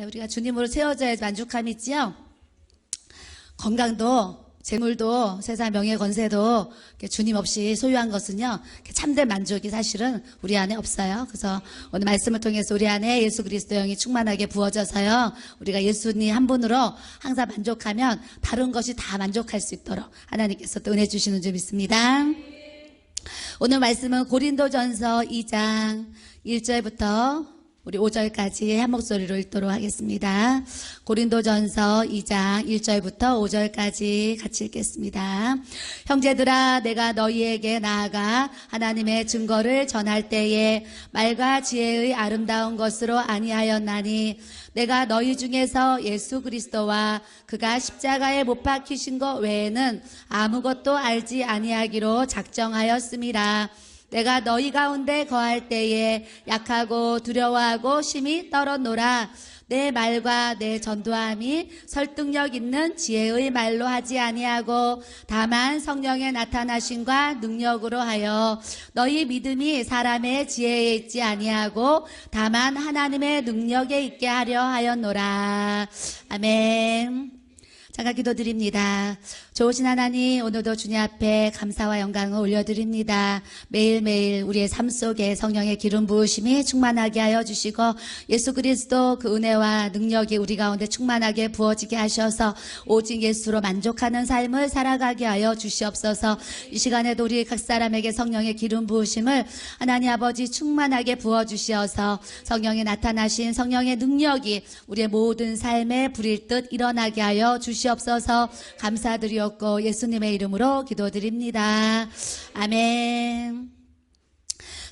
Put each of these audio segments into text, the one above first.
우리가 주님으로 채워져야 만족함이 있지요. 건강도 재물도 세상 명예 권세도 주님 없이 소유한 것은요, 참된 만족이 사실은 우리 안에 없어요. 그래서 오늘 말씀을 통해서 우리 안에 예수 그리스도의 영이 충만하게 부어져서요, 우리가 예수님 한 분으로 항상 만족하면 다른 것이 다 만족할 수 있도록 하나님께서 또 은혜 주시는 줄 믿습니다. 오늘 말씀은 고린도전서 2장 1절부터 우리 5절까지 한 목소리로 읽도록 하겠습니다. 고린도전서 2장 1절부터 5절까지 같이 읽겠습니다. 형제들아, 내가 너희에게 나아가 하나님의 증거를 전할 때에 말과 지혜의 아름다운 것으로 아니하였나니 내가 너희 중에서 예수 그리스도와 그가 십자가에 못 박히신 것 외에는 아무것도 알지 아니하기로 작정하였음이라. 내가 너희 가운데 거할 때에 약하고 두려워하고 심히 떨었노라. 내 말과 내 전도함이 설득력 있는 지혜의 말로 하지 아니하고 다만 성령의 나타나심과 능력으로 하여 너희 믿음이 사람의 지혜에 있지 아니하고 다만 하나님의 능력에 있게 하려 하였노라. 아멘. 잠깐 기도드립니다. 좋으신 하나님, 오늘도 주님 앞에 감사와 영광을 올려드립니다. 매일매일 우리의 삶 속에 성령의 기름 부으심이 충만하게 하여 주시고 예수 그리스도 그 은혜와 능력이 우리 가운데 충만하게 부어지게 하셔서 오직 예수로 만족하는 삶을 살아가게 하여 주시옵소서. 이 시간에도 우리 각 사람에게 성령의 기름 부으심을 하나님 아버지 충만하게 부어주시어서 성령이 나타나신 성령의 능력이 우리의 모든 삶에 불일 듯 일어나게 하여 주시옵소서. 감사드리옵고 예수님의 이름으로 기도드립니다. 아멘.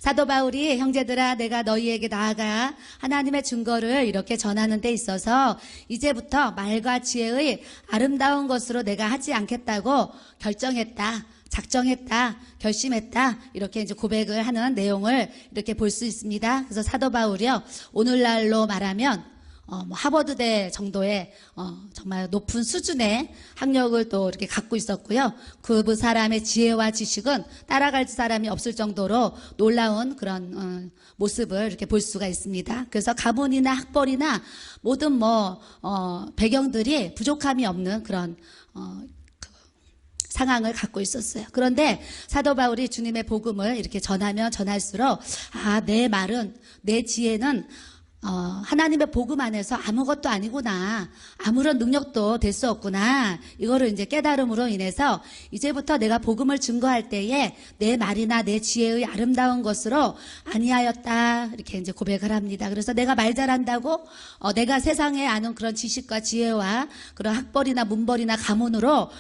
사도 바울이 형제들아, 내가 너희에게 나아가 하나님의 증거를 이렇게 전하는 데 있어서 이제부터 말과 지혜의 아름다운 것으로 내가 하지 않겠다고 결정했다, 작정했다, 결심했다, 이렇게 이제 고백을 하는 내용을 이렇게 볼 수 있습니다. 그래서 사도 바울이요, 오늘날로 말하면 하버드대 정도의 정말 높은 수준의 학력을 또 이렇게 갖고 있었고요. 그 사람의 지혜와 지식은 따라갈 사람이 없을 정도로 놀라운 그런 모습을 이렇게 볼 수가 있습니다. 그래서 가문이나 학벌이나 모든 배경들이 부족함이 없는 그런 상황을 갖고 있었어요. 그런데 사도 바울이 주님의 복음을 이렇게 전하면 전할수록 내 말은, 내 지혜는 하나님의 복음 안에서 아무것도 아니구나, 아무런 능력도 될 수 없구나, 이거를 이제 깨달음으로 인해서 이제부터 내가 복음을 증거할 때에 내 말이나 내 지혜의 아름다운 것으로 아니하였다, 이렇게 이제 고백을 합니다. 그래서 내가 말 잘한다고 내가 세상에 아는 그런 지식과 지혜와 그런 학벌이나 문벌이나 가문으로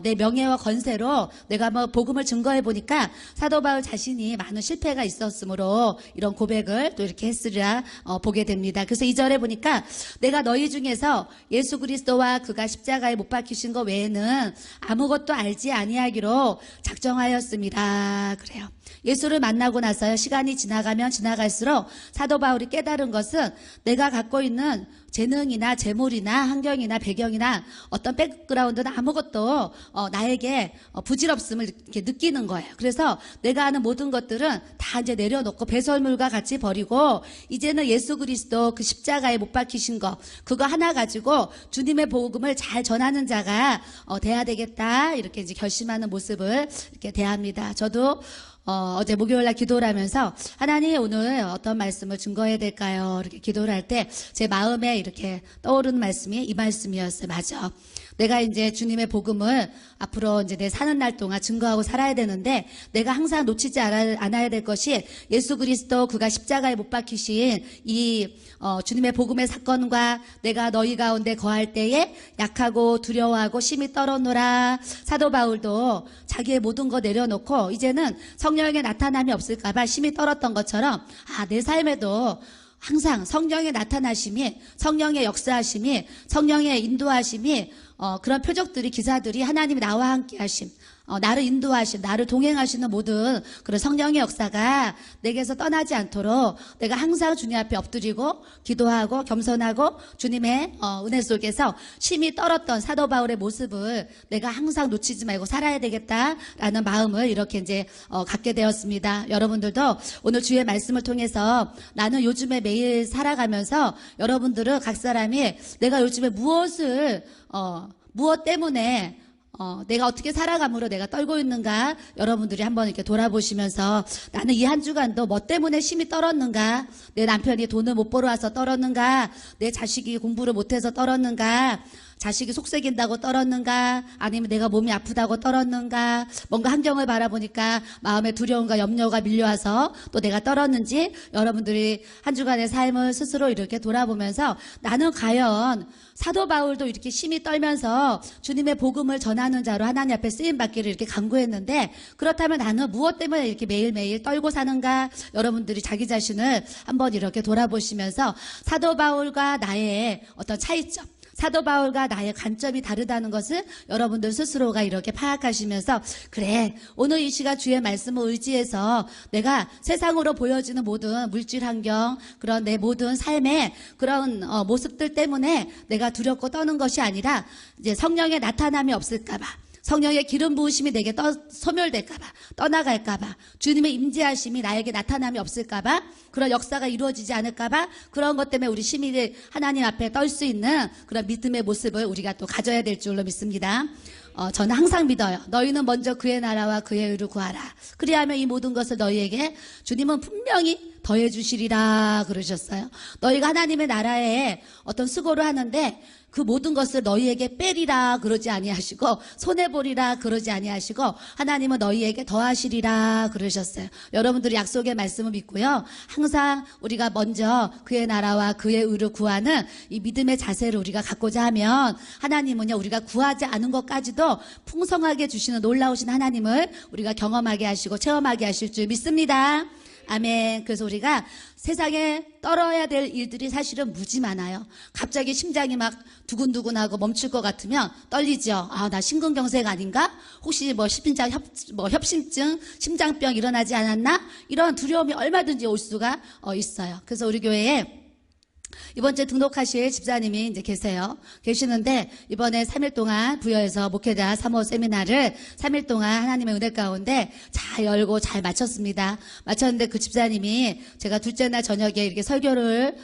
내 명예와 권세로 내가 복음을 증거해 보니까 사도 바울 자신이 많은 실패가 있었으므로 이런 고백을 또 이렇게 했으리라 보게 됩니다. 그래서 2절에 보니까 내가 너희 중에서 예수 그리스도와 그가 십자가에 못 박히신 것 외에는 아무것도 알지 아니하기로 작정하였습니다. 그래요. 예수를 만나고 나서요, 시간이 지나가면 지나갈수록 사도 바울이 깨달은 것은 내가 갖고 있는 재능이나 재물이나 환경이나 배경이나 어떤 백그라운드나 아무것도 나에게 부질없음을 이렇게 느끼는 거예요. 그래서 내가 아는 모든 것들은 다 이제 내려놓고 배설물과 같이 버리고 이제는 예수 그리스도 그 십자가에 못 박히신 거, 그거 하나 가지고 주님의 복음을 잘 전하는 자가 돼야 되겠다, 이렇게 이제 결심하는 모습을 이렇게 대합니다. 저도 어제 목요일날 기도를 하면서 하나님, 오늘 어떤 말씀을 증거해야 될까요? 이렇게 기도를 할 때 제 마음에 이렇게 떠오르는 말씀이 이 말씀이었어요. 맞아. 내가 이제 주님의 복음을 앞으로 이제 내 사는 날 동안 증거하고 살아야 되는데 내가 항상 놓치지 않아야 될 것이 예수 그리스도 그가 십자가에 못 박히신 이 주님의 복음의 사건과 내가 너희 가운데 거할 때에 약하고 두려워하고 심히 떨었노라. 사도 바울도 자기의 모든 거 내려놓고 이제는 성령의 나타남이 없을까 봐 심히 떨었던 것처럼 내 삶에도 항상 성령의 나타나심이, 성령의 역사하심이, 성령의 인도하심이 그런 표적들이, 기사들이 하나님이 나와 함께 하심, 나를 인도하신, 나를 동행하시는 모든 그런 성령의 역사가 내게서 떠나지 않도록 내가 항상 주님 앞에 엎드리고 기도하고 겸손하고 주님의 은혜 속에서 심히 떨었던 사도 바울의 모습을 내가 항상 놓치지 말고 살아야 되겠다라는 마음을 이렇게 이제 갖게 되었습니다. 여러분들도 오늘 주의 말씀을 통해서 나는 요즘에 매일 살아가면서 여러분들은 각 사람이 내가 요즘에 무엇 때문에 내가 어떻게 살아감으로 내가 떨고 있는가 여러분들이 한번 이렇게 돌아보시면서 나는 이 한 주간도 뭐 때문에 심히 떨었는가, 내 남편이 돈을 못 벌어와서 떨었는가, 내 자식이 공부를 못해서 떨었는가, 자식이 속썩인다고 떨었는가, 아니면 내가 몸이 아프다고 떨었는가, 뭔가 환경을 바라보니까 마음에 두려움과 염려가 밀려와서 또 내가 떨었는지 여러분들이 한 주간의 삶을 스스로 이렇게 돌아보면서 나는 과연 사도 바울도 이렇게 심히 떨면서 주님의 복음을 전하는 자로 하나님 앞에 쓰임받기를 이렇게 간구했는데 그렇다면 나는 무엇 때문에 이렇게 매일매일 떨고 사는가 여러분들이 자기 자신을 한번 이렇게 돌아보시면서 사도 바울과 나의 어떤 차이점, 사도 바울과 나의 관점이 다르다는 것을 여러분들 스스로가 이렇게 파악하시면서 그래 오늘 이 시간 주의 말씀을 의지해서 내가 세상으로 보여지는 모든 물질 환경 그런 내 모든 삶의 그런 모습들 때문에 내가 두렵고 떠는 것이 아니라 이제 성령의 나타남이 없을까 봐, 성령의 기름 부으심이 내게 소멸될까봐, 떠나갈까봐, 주님의 임재하심이 나에게 나타남이 없을까봐, 그런 역사가 이루어지지 않을까봐, 그런 것 때문에 우리 시민이 하나님 앞에 떨 수 있는 그런 믿음의 모습을 우리가 또 가져야 될 줄로 믿습니다. 저는 항상 믿어요. 너희는 먼저 그의 나라와 그의 의를 구하라. 그리하면 이 모든 것을 너희에게 주님은 분명히 더해 주시리라 그러셨어요. 너희가 하나님의 나라에 어떤 수고를 하는데 그 모든 것을 너희에게 빼리라 그러지 아니하시고 손해보리라 그러지 아니하시고 하나님은 너희에게 더하시리라 그러셨어요. 여러분들이 약속의 말씀을 믿고요. 항상 우리가 먼저 그의 나라와 그의 의를 구하는 이 믿음의 자세를 우리가 갖고자 하면 하나님은요 우리가 구하지 않은 것까지도 풍성하게 주시는 놀라우신 하나님을 우리가 경험하게 하시고 체험하게 하실 줄 믿습니다. 아멘. 그래서 우리가 세상에 떨어야 될 일들이 사실은 무지 많아요. 갑자기 심장이 막 두근두근하고 멈출 것 같으면 떨리죠. 나 심근경색 아닌가? 혹시 협심증, 심장병 일어나지 않았나? 이런 두려움이 얼마든지 올 수가 있어요. 그래서 우리 교회에 이번 주에 등록하실 집사님이 이제 계시는데 이번에 3일 동안 부여해서 목회자 3호 세미나를 3일 동안 하나님의 은혜 가운데 잘 열고 잘 마쳤습니다. 마쳤는데 그 집사님이 제가 둘째 날 저녁에 이렇게 설교를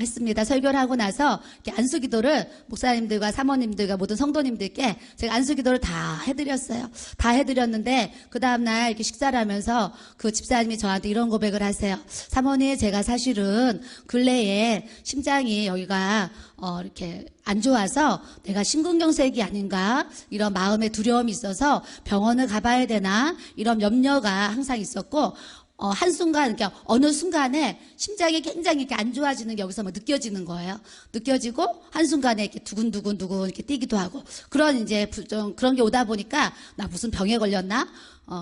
했습니다. 설교를 하고 나서 이렇게 안수기도를 목사님들과 사모님들과 모든 성도님들께 제가 안수기도를 다 해드렸어요. 다 해드렸는데 그 다음날 이렇게 식사를 하면서 그 집사님이 저한테 이런 고백을 하세요. 사모님, 제가 사실은 근래에 심장이 여기가 이렇게 안 좋아서 내가 심근경색이 아닌가 이런 마음의 두려움이 있어서 병원을 가봐야 되나 이런 염려가 항상 있었고 한순간, 그러니까 어느 순간에 심장이 굉장히 이렇게 안 좋아지는 게 여기서 뭐 느껴지는 거예요. 느껴지고, 한순간에 이렇게 두근두근 이렇게 뛰기도 하고, 그런 이제 그런 게 오다 보니까, 나 무슨 병에 걸렸나?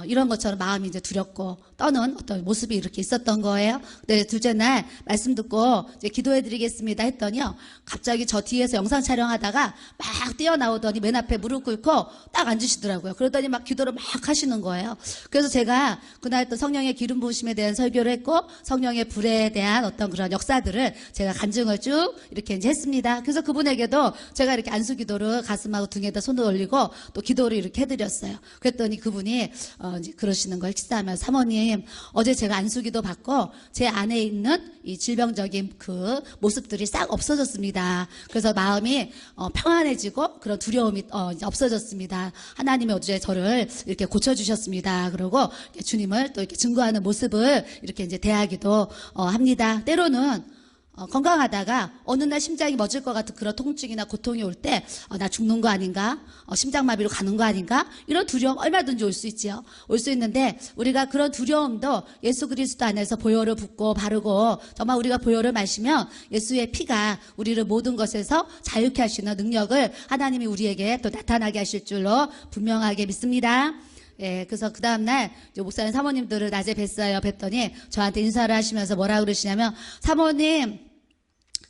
이런 것처럼 마음이 이제 두렵고 떠는 어떤 모습이 이렇게 있었던 거예요. 근데 둘째 날 말씀 듣고 이제 기도해 드리겠습니다 했더니요. 갑자기 저 뒤에서 영상 촬영하다가 막 뛰어나오더니 맨 앞에 무릎 꿇고 딱 앉으시더라고요. 그러더니 막 기도를 막 하시는 거예요. 그래서 제가 그날 또 성령의 기름 부으심에 대한 설교를 했고 성령의 불에 대한 어떤 그런 역사들을 제가 간증을 쭉 이렇게 이제 했습니다. 그래서 그분에게도 제가 이렇게 안수 기도를 가슴하고 등에다 손을 올리고 또 기도를 이렇게 해드렸어요. 그랬더니 그분이 이제 그러시는 걸 식사하면서 사모님 어제 제가 안수기도 받고 제 안에 있는 이 질병적인 그 모습들이 싹 없어졌습니다. 그래서 마음이 평안해지고 그런 두려움이 이제 없어졌습니다. 하나님이 어제 저를 이렇게 고쳐주셨습니다. 그러고 주님을 또 이렇게 증거하는 모습을 이렇게 이제 대하기도 합니다. 때로는 건강하다가 어느 날 심장이 멎을 것 같은 그런 통증이나 고통이 올 때 나 죽는 거 아닌가? 심장마비로 가는 거 아닌가? 이런 두려움 얼마든지 올 수 있지요. 올 수 있는데 우리가 그런 두려움도 예수 그리스도 안에서 보혈을 붓고 바르고 정말 우리가 보혈을 마시면 예수의 피가 우리를 모든 것에서 자유케 하시는 능력을 하나님이 우리에게 또 나타나게 하실 줄로 분명하게 믿습니다. 예, 그래서 그 다음날 목사님 사모님들을 낮에 뵀더니 저한테 인사를 하시면서 뭐라 그러시냐면 사모님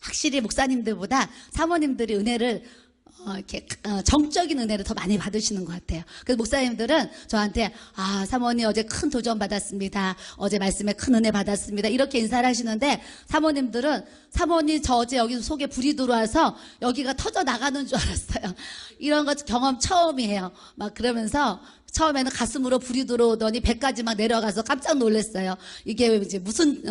확실히 목사님들보다 사모님들이 은혜를 이렇게 정적인 은혜를 더 많이 받으시는 것 같아요. 그래서 목사님들은 저한테 사모님 어제 큰 도전 받았습니다. 어제 말씀에 큰 은혜 받았습니다. 이렇게 인사를 하시는데 사모님들은 사모님 저 어제 여기 속에 불이 들어와서 여기가 터져 나가는 줄 알았어요. 이런 거 경험 처음이에요. 막 그러면서 처음에는 가슴으로 불이 들어오더니 배까지 막 내려가서 깜짝 놀랐어요. 이게 이제 무슨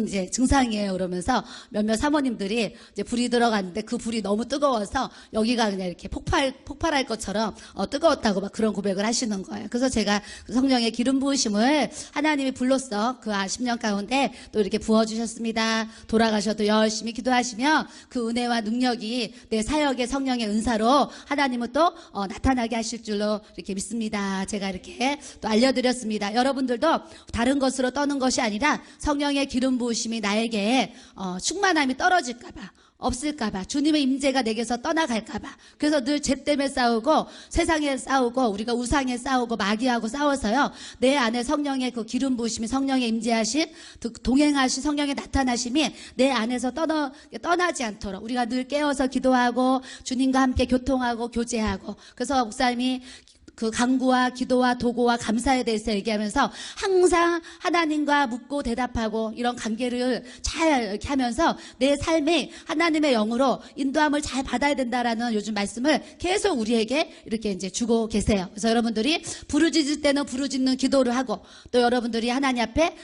이제 증상이에요. 그러면서 몇몇 사모님들이 이제 불이 들어갔는데 그 불이 너무 뜨거워서 여기가 그냥 이렇게 폭발할 것처럼 뜨거웠다고 막 그런 고백을 하시는 거예요. 그래서 제가 성령의 기름 부으심을 하나님이 불로써 그 10년 가운데 또 이렇게 부어주셨습니다. 돌아가셔도 열심히 기도하시면 그 은혜와 능력이 내 사역의 성령의 은사로 하나님은 또 나타나게 하실 줄로 이렇게 믿습니다. 제가 이렇게 또 알려드렸습니다. 여러분들도 다른 것으로 떠는 것이 아니라 성령의 기름 부으심이 나에게 충만함이 떨어질까봐 없을까봐 주님의 임재가 내게서 떠나갈까봐 그래서 늘 죄 때문에 싸우고 세상에 싸우고 우리가 우상에 싸우고 마귀하고 싸워서요 내 안에 성령의 그 기름 부으심이 성령의 임재하심 동행하신 성령의 나타나심이 내 안에서 떠나지 않도록 우리가 늘 깨어서 기도하고 주님과 함께 교통하고 교제하고 그래서 목사님이 그 간구와 기도와 도구와 감사에 대해서 얘기하면서 항상 하나님과 묻고 대답하고 이런 관계를 잘 이렇게 하면서 내 삶이 하나님의 영으로 인도함을 잘 받아야 된다라는 요즘 말씀을 계속 우리에게 이렇게 이제 주고 계세요. 그래서 여러분들이 부르짖을 때는 부르짖는 기도를 하고 또 여러분들이 하나님 앞에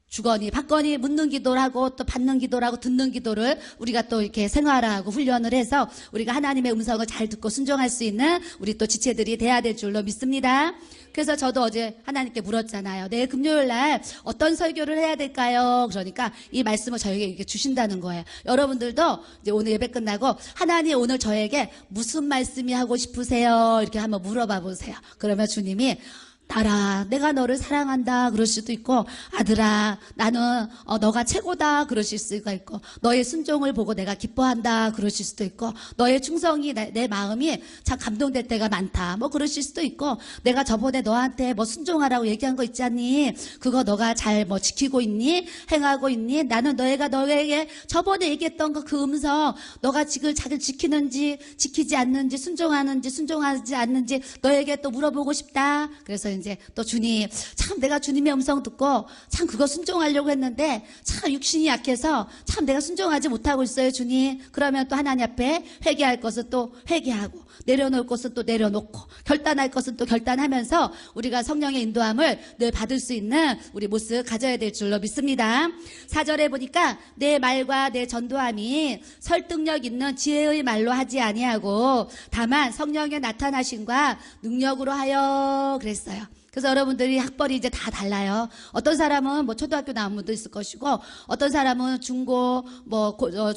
주거니 받거니 묻는 기도를 하고 또 받는 기도를 하고 듣는 기도를 우리가 또 이렇게 생활하고 훈련을 해서 우리가 하나님의 음성을 잘 듣고 순종할 수 있는 우리 또 지체들이 돼야 될 줄로 믿습니다. 그래서 저도 어제 하나님께 물었잖아요. 내일 금요일 날 어떤 설교를 해야 될까요? 그러니까 이 말씀을 저에게 이렇게 주신다는 거예요. 여러분들도 이제 오늘 예배 끝나고 하나님 오늘 저에게 무슨 말씀이 하고 싶으세요? 이렇게 한번 물어봐 보세요. 그러면 주님이 딸아, 내가 너를 사랑한다 그럴 수도 있고 아들아, 나는 너가 최고다 그러실 수가 있고 너의 순종을 보고 내가 기뻐한다 그러실 수도 있고 너의 충성이 내 마음이 참 감동될 때가 많다 뭐 그러실 수도 있고 내가 저번에 너한테 뭐 순종하라고 얘기한 거 있지 않니? 그거 너가 잘 뭐 지키고 있니? 행하고 있니? 나는 너에게 저번에 얘기했던 그 음성 너가 지금 잘 지키는지 지키지 않는지 순종하는지 순종하지 않는지 너에게 또 물어보고 싶다. 그래서 이제 또 주님 참 내가 주님의 음성 듣고 참 그거 순종하려고 했는데 참 육신이 약해서 참 내가 순종하지 못하고 있어요 주님. 그러면 또 하나님 앞에 회개할 것은 또 회개하고 내려놓을 것은 또 내려놓고 결단할 것은 또 결단하면서 우리가 성령의 인도함을 늘 받을 수 있는 우리 모습 가져야 될 줄로 믿습니다. 4절에 보니까 내 말과 내 전도함이 설득력 있는 지혜의 말로 하지 아니하고 다만 성령의 나타나심과 능력으로 하여 그랬어요. 그래서 여러분들이 학벌이 이제 다 달라요. 어떤 사람은 뭐 초등학교 나온 분도 있을 것이고, 어떤 사람은 중고,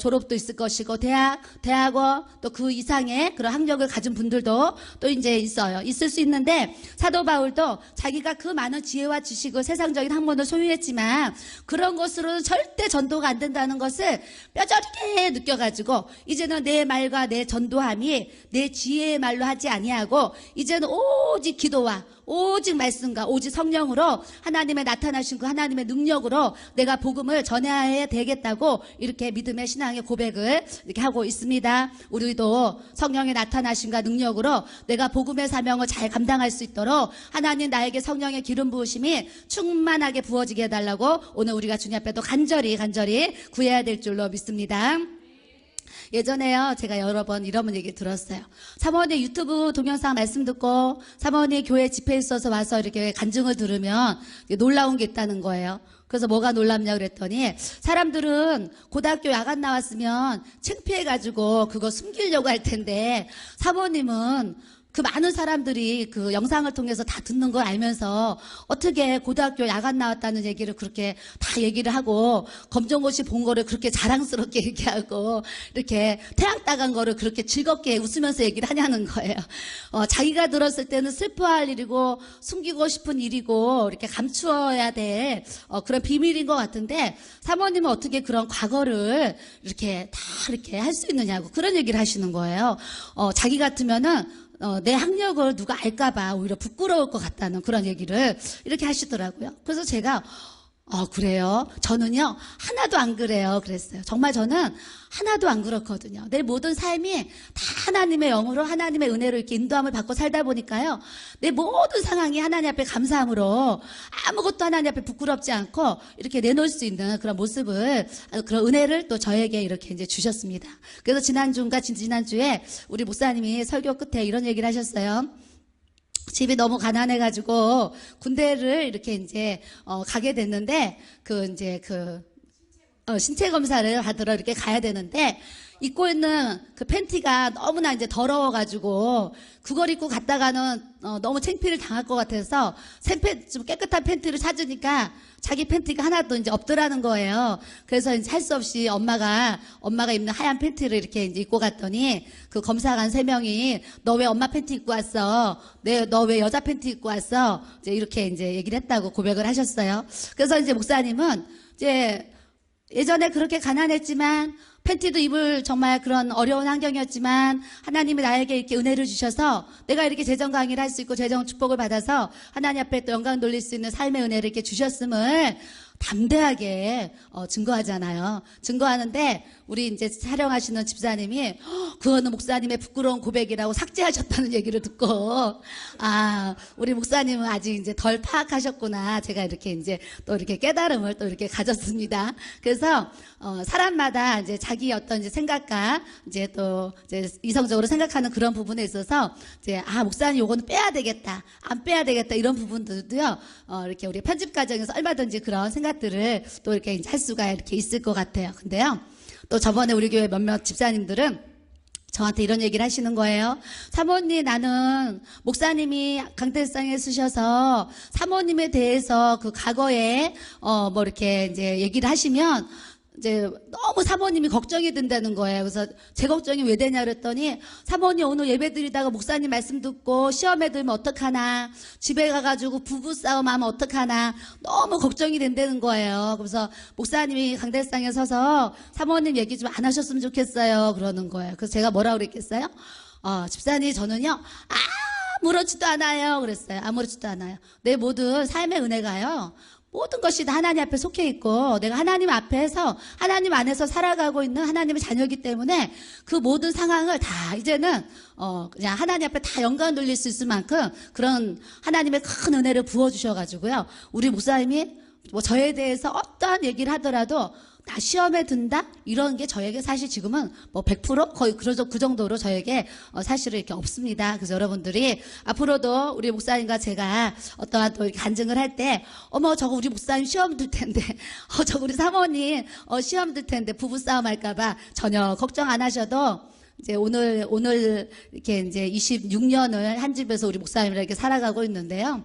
졸업도 있을 것이고, 대학원, 또 그 이상의 그런 학력을 가진 분들도 또 이제 있어요. 있을 수 있는데, 사도 바울도 자기가 그 많은 지혜와 지식을 세상적인 학문을 소유했지만, 그런 것으로는 절대 전도가 안 된다는 것을 뼈저리게 느껴가지고, 이제는 내 말과 내 전도함이 내 지혜의 말로 하지 아니하고, 이제는 오직 기도와 오직 말씀과 오직 성령으로 하나님의 나타나신 그 하나님의 능력으로 내가 복음을 전해야 되겠다고 이렇게 믿음의 신앙의 고백을 이렇게 하고 있습니다. 우리도 성령의 나타나심과 능력으로 내가 복음의 사명을 잘 감당할 수 있도록 하나님 나에게 성령의 기름 부으심이 충만하게 부어지게 해달라고 오늘 우리가 주님 앞에 또 간절히 구해야 될 줄로 믿습니다. 예전에요, 제가 여러 번 이런 얘기 들었어요. 사모님 유튜브 동영상 말씀 듣고 사모님 교회 집회에 있어서 와서 이렇게 간증을 들으면 놀라운 게 있다는 거예요. 그래서 뭐가 놀랍냐 그랬더니 사람들은 고등학교 야간 나왔으면 창피해가지고 그거 숨기려고 할 텐데 사모님은 그 많은 사람들이 그 영상을 통해서 다 듣는 걸 알면서 어떻게 고등학교 야간 나왔다는 얘기를 그렇게 다 얘기를 하고 검정고시 본 거를 그렇게 자랑스럽게 얘기하고 이렇게 태양 따간 거를 그렇게 즐겁게 웃으면서 얘기를 하냐는 거예요. 자기가 들었을 때는 슬퍼할 일이고 숨기고 싶은 일이고 이렇게 감추어야 될 그런 비밀인 것 같은데 사모님은 어떻게 그런 과거를 이렇게 다 이렇게 할 수 있느냐고 그런 얘기를 하시는 거예요. 자기 같으면은 내 학력을 누가 알까봐 오히려 부끄러울 것 같다는 그런 얘기를 이렇게 하시더라고요. 그래서 제가 그래요? 저는요, 하나도 안 그래요. 그랬어요. 정말 저는 하나도 안 그렇거든요. 내 모든 삶이 다 하나님의 영으로, 하나님의 은혜로 이렇게 인도함을 받고 살다 보니까요, 내 모든 상황이 하나님 앞에 감사함으로 아무것도 하나님 앞에 부끄럽지 않고 이렇게 내놓을 수 있는 그런 모습을, 그런 은혜를 또 저에게 이렇게 이제 주셨습니다. 그래서 지난주인가 지난주에 우리 목사님이 설교 끝에 이런 얘기를 하셨어요. 집이 너무 가난해가지고 군대를 이렇게 이제 가게 됐는데 신체 검사를 받으러 이렇게 가야 되는데 입고 있는 그 팬티가 너무나 이제 더러워가지고 그걸 입고 갔다가는 너무 창피를 당할 것 같아서 좀 깨끗한 팬티를 사주니까 자기 팬티가 하나도 이제 없더라는 거예요. 그래서 이제 할 수 없이 엄마가 입는 하얀 팬티를 이렇게 이제 입고 갔더니 그 검사관 3명이 너 왜 엄마 팬티 입고 왔어? 너 왜 여자 팬티 입고 왔어? 이제 이렇게 이제 얘기를 했다고 고백을 하셨어요. 그래서 이제 목사님은 이제 예전에 그렇게 가난했지만 팬티도 입을 정말 그런 어려운 환경이었지만 하나님이 나에게 이렇게 은혜를 주셔서 내가 이렇게 재정 강의를 할 수 있고 재정 축복을 받아서 하나님 앞에 또 영광 돌릴 수 있는 삶의 은혜를 이렇게 주셨음을 담대하게 증거하잖아요. 증거하는데 우리 이제 촬영하시는 집사님이 그거는 목사님의 부끄러운 고백이라고 삭제하셨다는 얘기를 듣고 우리 목사님은 아직 이제 덜 파악하셨구나. 제가 이렇게 이제 또 이렇게 깨달음을 또 이렇게 가졌습니다. 그래서 사람마다 이제 자기 어떤 이제 생각과 이제 또 이제 이성적으로 생각하는 그런 부분에 있어서 이제 목사님 요거는 빼야 되겠다, 안 빼야 되겠다 이런 부분들도요. 이렇게 우리 편집 과정에서 얼마든지 그런 생각들을 또 이렇게 이제 할 수가 이렇게 있을 것 같아요. 근데요, 또 저번에 우리 교회 몇몇 집사님들은 저한테 이런 얘기를 하시는 거예요. 사모님, 나는 목사님이 강대상에 쓰셔서 사모님에 대해서 그 과거에 뭐 이렇게 이제 얘기를 하시면 이제 너무 사모님이 걱정이 된다는 거예요. 그래서 제 걱정이 왜 되냐 그랬더니 사모님 오늘 예배 드리다가 목사님 말씀 듣고 시험에 들면 어떡하나, 집에 가가지고 부부싸움 하면 어떡하나 너무 걱정이 된다는 거예요. 그래서 목사님이 강대상에 서서 사모님 얘기 좀 안 하셨으면 좋겠어요 그러는 거예요. 그래서 제가 뭐라고 그랬겠어요? 집사님, 저는요 아무렇지도 않아요 그랬어요. 아무렇지도 않아요. 내 모든 삶의 은혜가요, 모든 것이 다 하나님 앞에 속해 있고 내가 하나님 앞에서 하나님 안에서 살아가고 있는 하나님의 자녀이기 때문에 그 모든 상황을 다 이제는 그냥 하나님 앞에 다 영광 돌릴 수 있을 만큼 그런 하나님의 큰 은혜를 부어주셔가지고요, 우리 목사님이 뭐 저에 대해서 어떠한 얘기를 하더라도 나 시험에 든다? 이런 게 저에게 사실 지금은 뭐 100% 거의 그 정도로 저에게 사실은 이렇게 없습니다. 그래서 여러분들이 앞으로도 우리 목사님과 제가 어떠한 또 이렇게 간증을 할 때, 저거 우리 목사님 시험 들 텐데, 저거 우리 사모님 시험 들 텐데 부부싸움 할까봐 전혀 걱정 안 하셔도 이제 오늘 이렇게 이제 26년을 한 집에서 우리 목사님이랑 이렇게 살아가고 있는데요.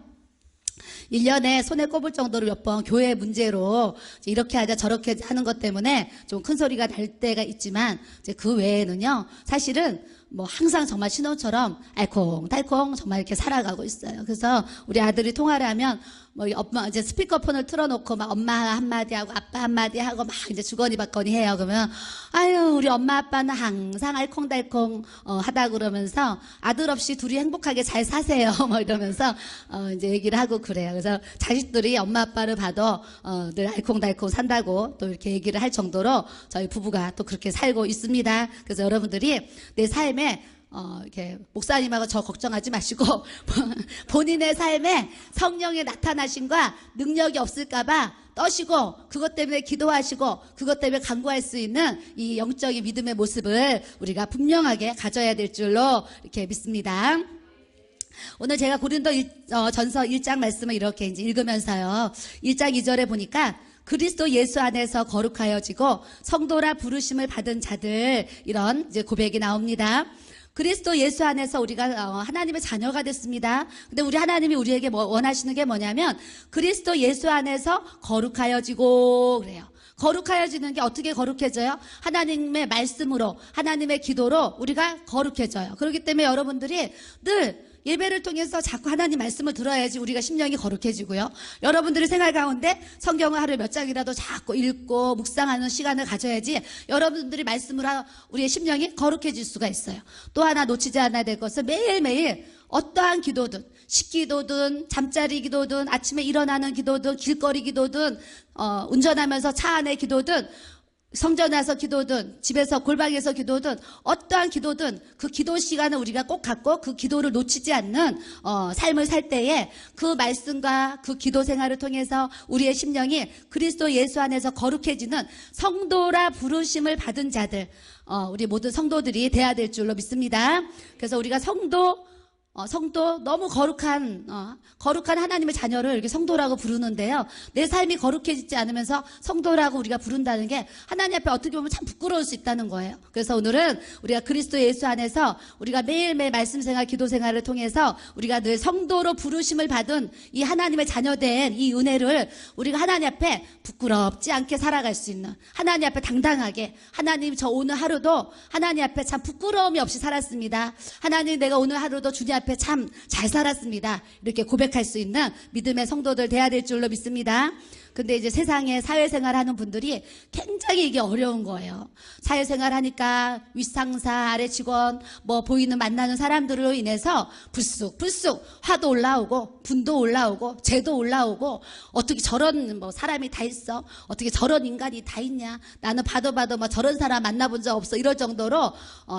1년에 손에 꼽을 정도로 몇 번 교회 문제로 이렇게 하자 저렇게 하자 하는 것 때문에 좀 큰 소리가 날 때가 있지만 이제 그 외에는요, 사실은 뭐 항상 정말 신혼처럼 알콩달콩 정말 이렇게 살아가고 있어요. 그래서 우리 아들이 통화를 하면 뭐 엄마 이제 스피커폰을 틀어놓고 막 엄마 한마디 하고 아빠 한마디 하고 막 이제 주거니 받거니 해요. 그러면 우리 엄마 아빠는 항상 알콩달콩 하다 그러면서 아들 없이 둘이 행복하게 잘 사세요. 뭐 이러면서 이제 얘기를 하고 그래요. 그래서 자식들이 엄마 아빠를 봐도 늘 알콩달콩 산다고 또 이렇게 얘기를 할 정도로 저희 부부가 또 그렇게 살고 있습니다. 그래서 여러분들이 내 삶에 이렇게 목사님하고 저 걱정하지 마시고 본인의 삶에 성령의 나타나심과 능력이 없을까봐 떠시고 그것 때문에 기도하시고 그것 때문에 간구할 수 있는 이 영적인 믿음의 모습을 우리가 분명하게 가져야 될 줄로 이렇게 믿습니다. 오늘 제가 고린도 전서 1장 말씀을 이렇게 이제 읽으면서요, 1장 2절에 보니까 그리스도 예수 안에서 거룩하여지고 성도라 부르심을 받은 자들, 이런 이제 고백이 나옵니다. 그리스도 예수 안에서 우리가 하나님의 자녀가 됐습니다. 근데 우리 하나님이 우리에게 원하시는 게 뭐냐면 그리스도 예수 안에서 거룩하여지고 그래요. 거룩하여지는 게 어떻게 거룩해져요? 하나님의 말씀으로, 하나님의 기도로 우리가 거룩해져요. 그렇기 때문에 여러분들이 늘 예배를 통해서 자꾸 하나님 말씀을 들어야지 우리가 심령이 거룩해지고요. 여러분들의 생활 가운데 성경을 하루에 몇 장이라도 자꾸 읽고 묵상하는 시간을 가져야지 여러분들이 말씀으로 우리의 심령이 거룩해질 수가 있어요. 또 하나 놓치지 않아야 될 것은 매일매일 어떠한 기도든, 식기도든, 잠자리 기도든, 아침에 일어나는 기도든, 길거리 기도든, 운전하면서 차 안에 기도든, 성전 와서 기도든, 집에서 골방에서 기도든, 어떠한 기도든 그 기도 시간을 우리가 꼭 갖고 그 기도를 놓치지 않는 삶을 살 때에 그 말씀과 그 기도 생활을 통해서 우리의 심령이 그리스도 예수 안에서 거룩해지는 성도라 부르심을 받은 자들, 우리 모든 성도들이 돼야 될 줄로 믿습니다. 그래서 우리가 성도 너무 거룩한 하나님의 자녀를 이렇게 성도라고 부르는데요. 내 삶이 거룩해지지 않으면서 성도라고 우리가 부른다는 게 하나님 앞에 어떻게 보면 참 부끄러울 수 있다는 거예요. 그래서 오늘은 우리가 그리스도 예수 안에서 우리가 매일매일 말씀 생활, 기도 생활을 통해서 우리가 늘 성도로 부르심을 받은 이 하나님의 자녀된 이 은혜를 우리가 하나님 앞에 부끄럽지 않게 살아갈 수 있는, 하나님 앞에 당당하게, 하나님 저 오늘 하루도 하나님 앞에 참 부끄러움이 없이 살았습니다. 하나님 내가 오늘 하루도 주님 앞에 참 잘 살았습니다. 이렇게 고백할 수 있는 믿음의 성도들 돼야 될 줄로 믿습니다. 근데 이제 세상에 사회생활 하는 분들이 굉장히 이게 어려운 거예요. 사회생활 하니까 윗상사, 아래 직원, 보이는 만나는 사람들로 인해서 불쑥 화도 올라오고, 분도 올라오고, 죄도 올라오고, 어떻게 저런 사람이 다 있어? 어떻게 저런 인간이 다 있냐? 나는 봐도 저런 사람 만나본 적 없어. 이럴 정도로,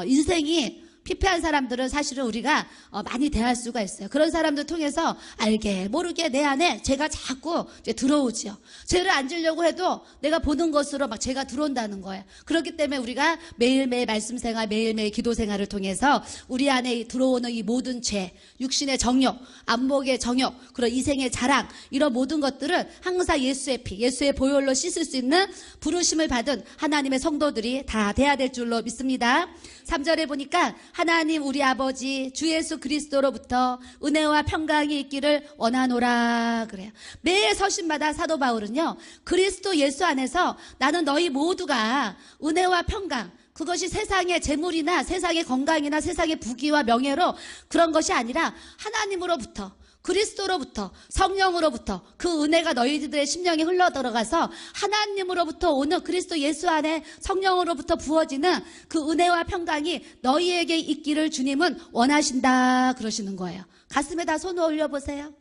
인생이 피폐한 사람들은 사실은 우리가 많이 대할 수가 있어요. 그런 사람들 통해서 알게 모르게 내 안에 죄가 자꾸 이제 들어오지요. 죄를 안 지려고 해도 내가 보는 것으로 막 죄가 들어온다는 거예요. 그렇기 때문에 우리가 매일매일 말씀 생활, 매일매일 기도 생활을 통해서 우리 안에 들어오는 이 모든 죄, 육신의 정욕, 안목의 정욕, 그런 이생의 자랑, 이런 모든 것들을 항상 예수의 피, 예수의 보혈로 씻을 수 있는 부르심을 받은 하나님의 성도들이 다 돼야 될 줄로 믿습니다. 3절에 보니까 하나님 우리 아버지 주 예수 그리스도로부터 은혜와 평강이 있기를 원하노라 그래요. 매 서신마다 사도 바울은요, 그리스도 예수 안에서 나는 너희 모두가 은혜와 평강, 그것이 세상의 재물이나 세상의 건강이나 세상의 부귀와 명예로 그런 것이 아니라 하나님으로부터, 그리스도로부터, 성령으로부터 그 은혜가 너희들의 심령에 흘러들어가서 하나님으로부터 오는 그리스도 예수 안에 성령으로부터 부어지는 그 은혜와 평강이 너희에게 있기를 주님은 원하신다 그러시는 거예요. 가슴에다 손을 올려보세요.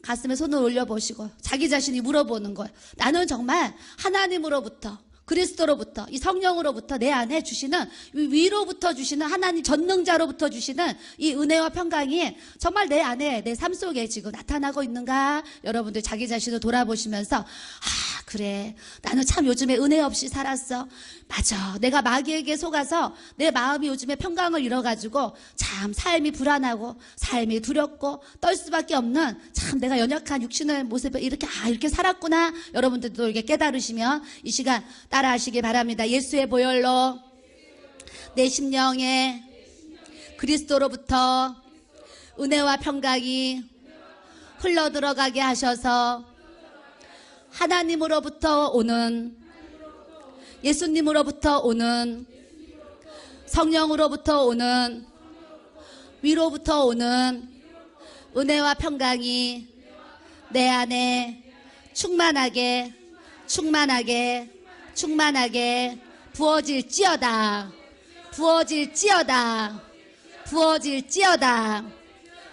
가슴에 손을 올려보시고 자기 자신이 물어보는 거예요. 나는 정말 하나님으로부터, 그리스도로부터, 이 성령으로부터 내 안에 주시는, 위로부터 주시는, 하나님 전능자로부터 주시는 이 은혜와 평강이 정말 내 안에, 내 삶 속에 지금 나타나고 있는가? 여러분들 자기 자신을 돌아보시면서 그래, 나는 참 요즘에 은혜 없이 살았어. 맞아, 내가 마귀에게 속아서 내 마음이 요즘에 평강을 잃어가지고 참 삶이 불안하고 삶이 두렵고 떨 수밖에 없는, 참 내가 연약한 육신의 모습에 이렇게 살았구나. 여러분들도 이렇게 깨달으시면 이 시간 따라 하시기 바랍니다. 예수의 보혈로 내 심령에 그리스도로부터 은혜와 평강이 흘러들어가게 하셔서 하나님으로부터 오는, 예수님으로부터 오는, 성령으로부터 오는, 위로부터 오는 은혜와 평강이 내 안에 충만하게 부어질지어다.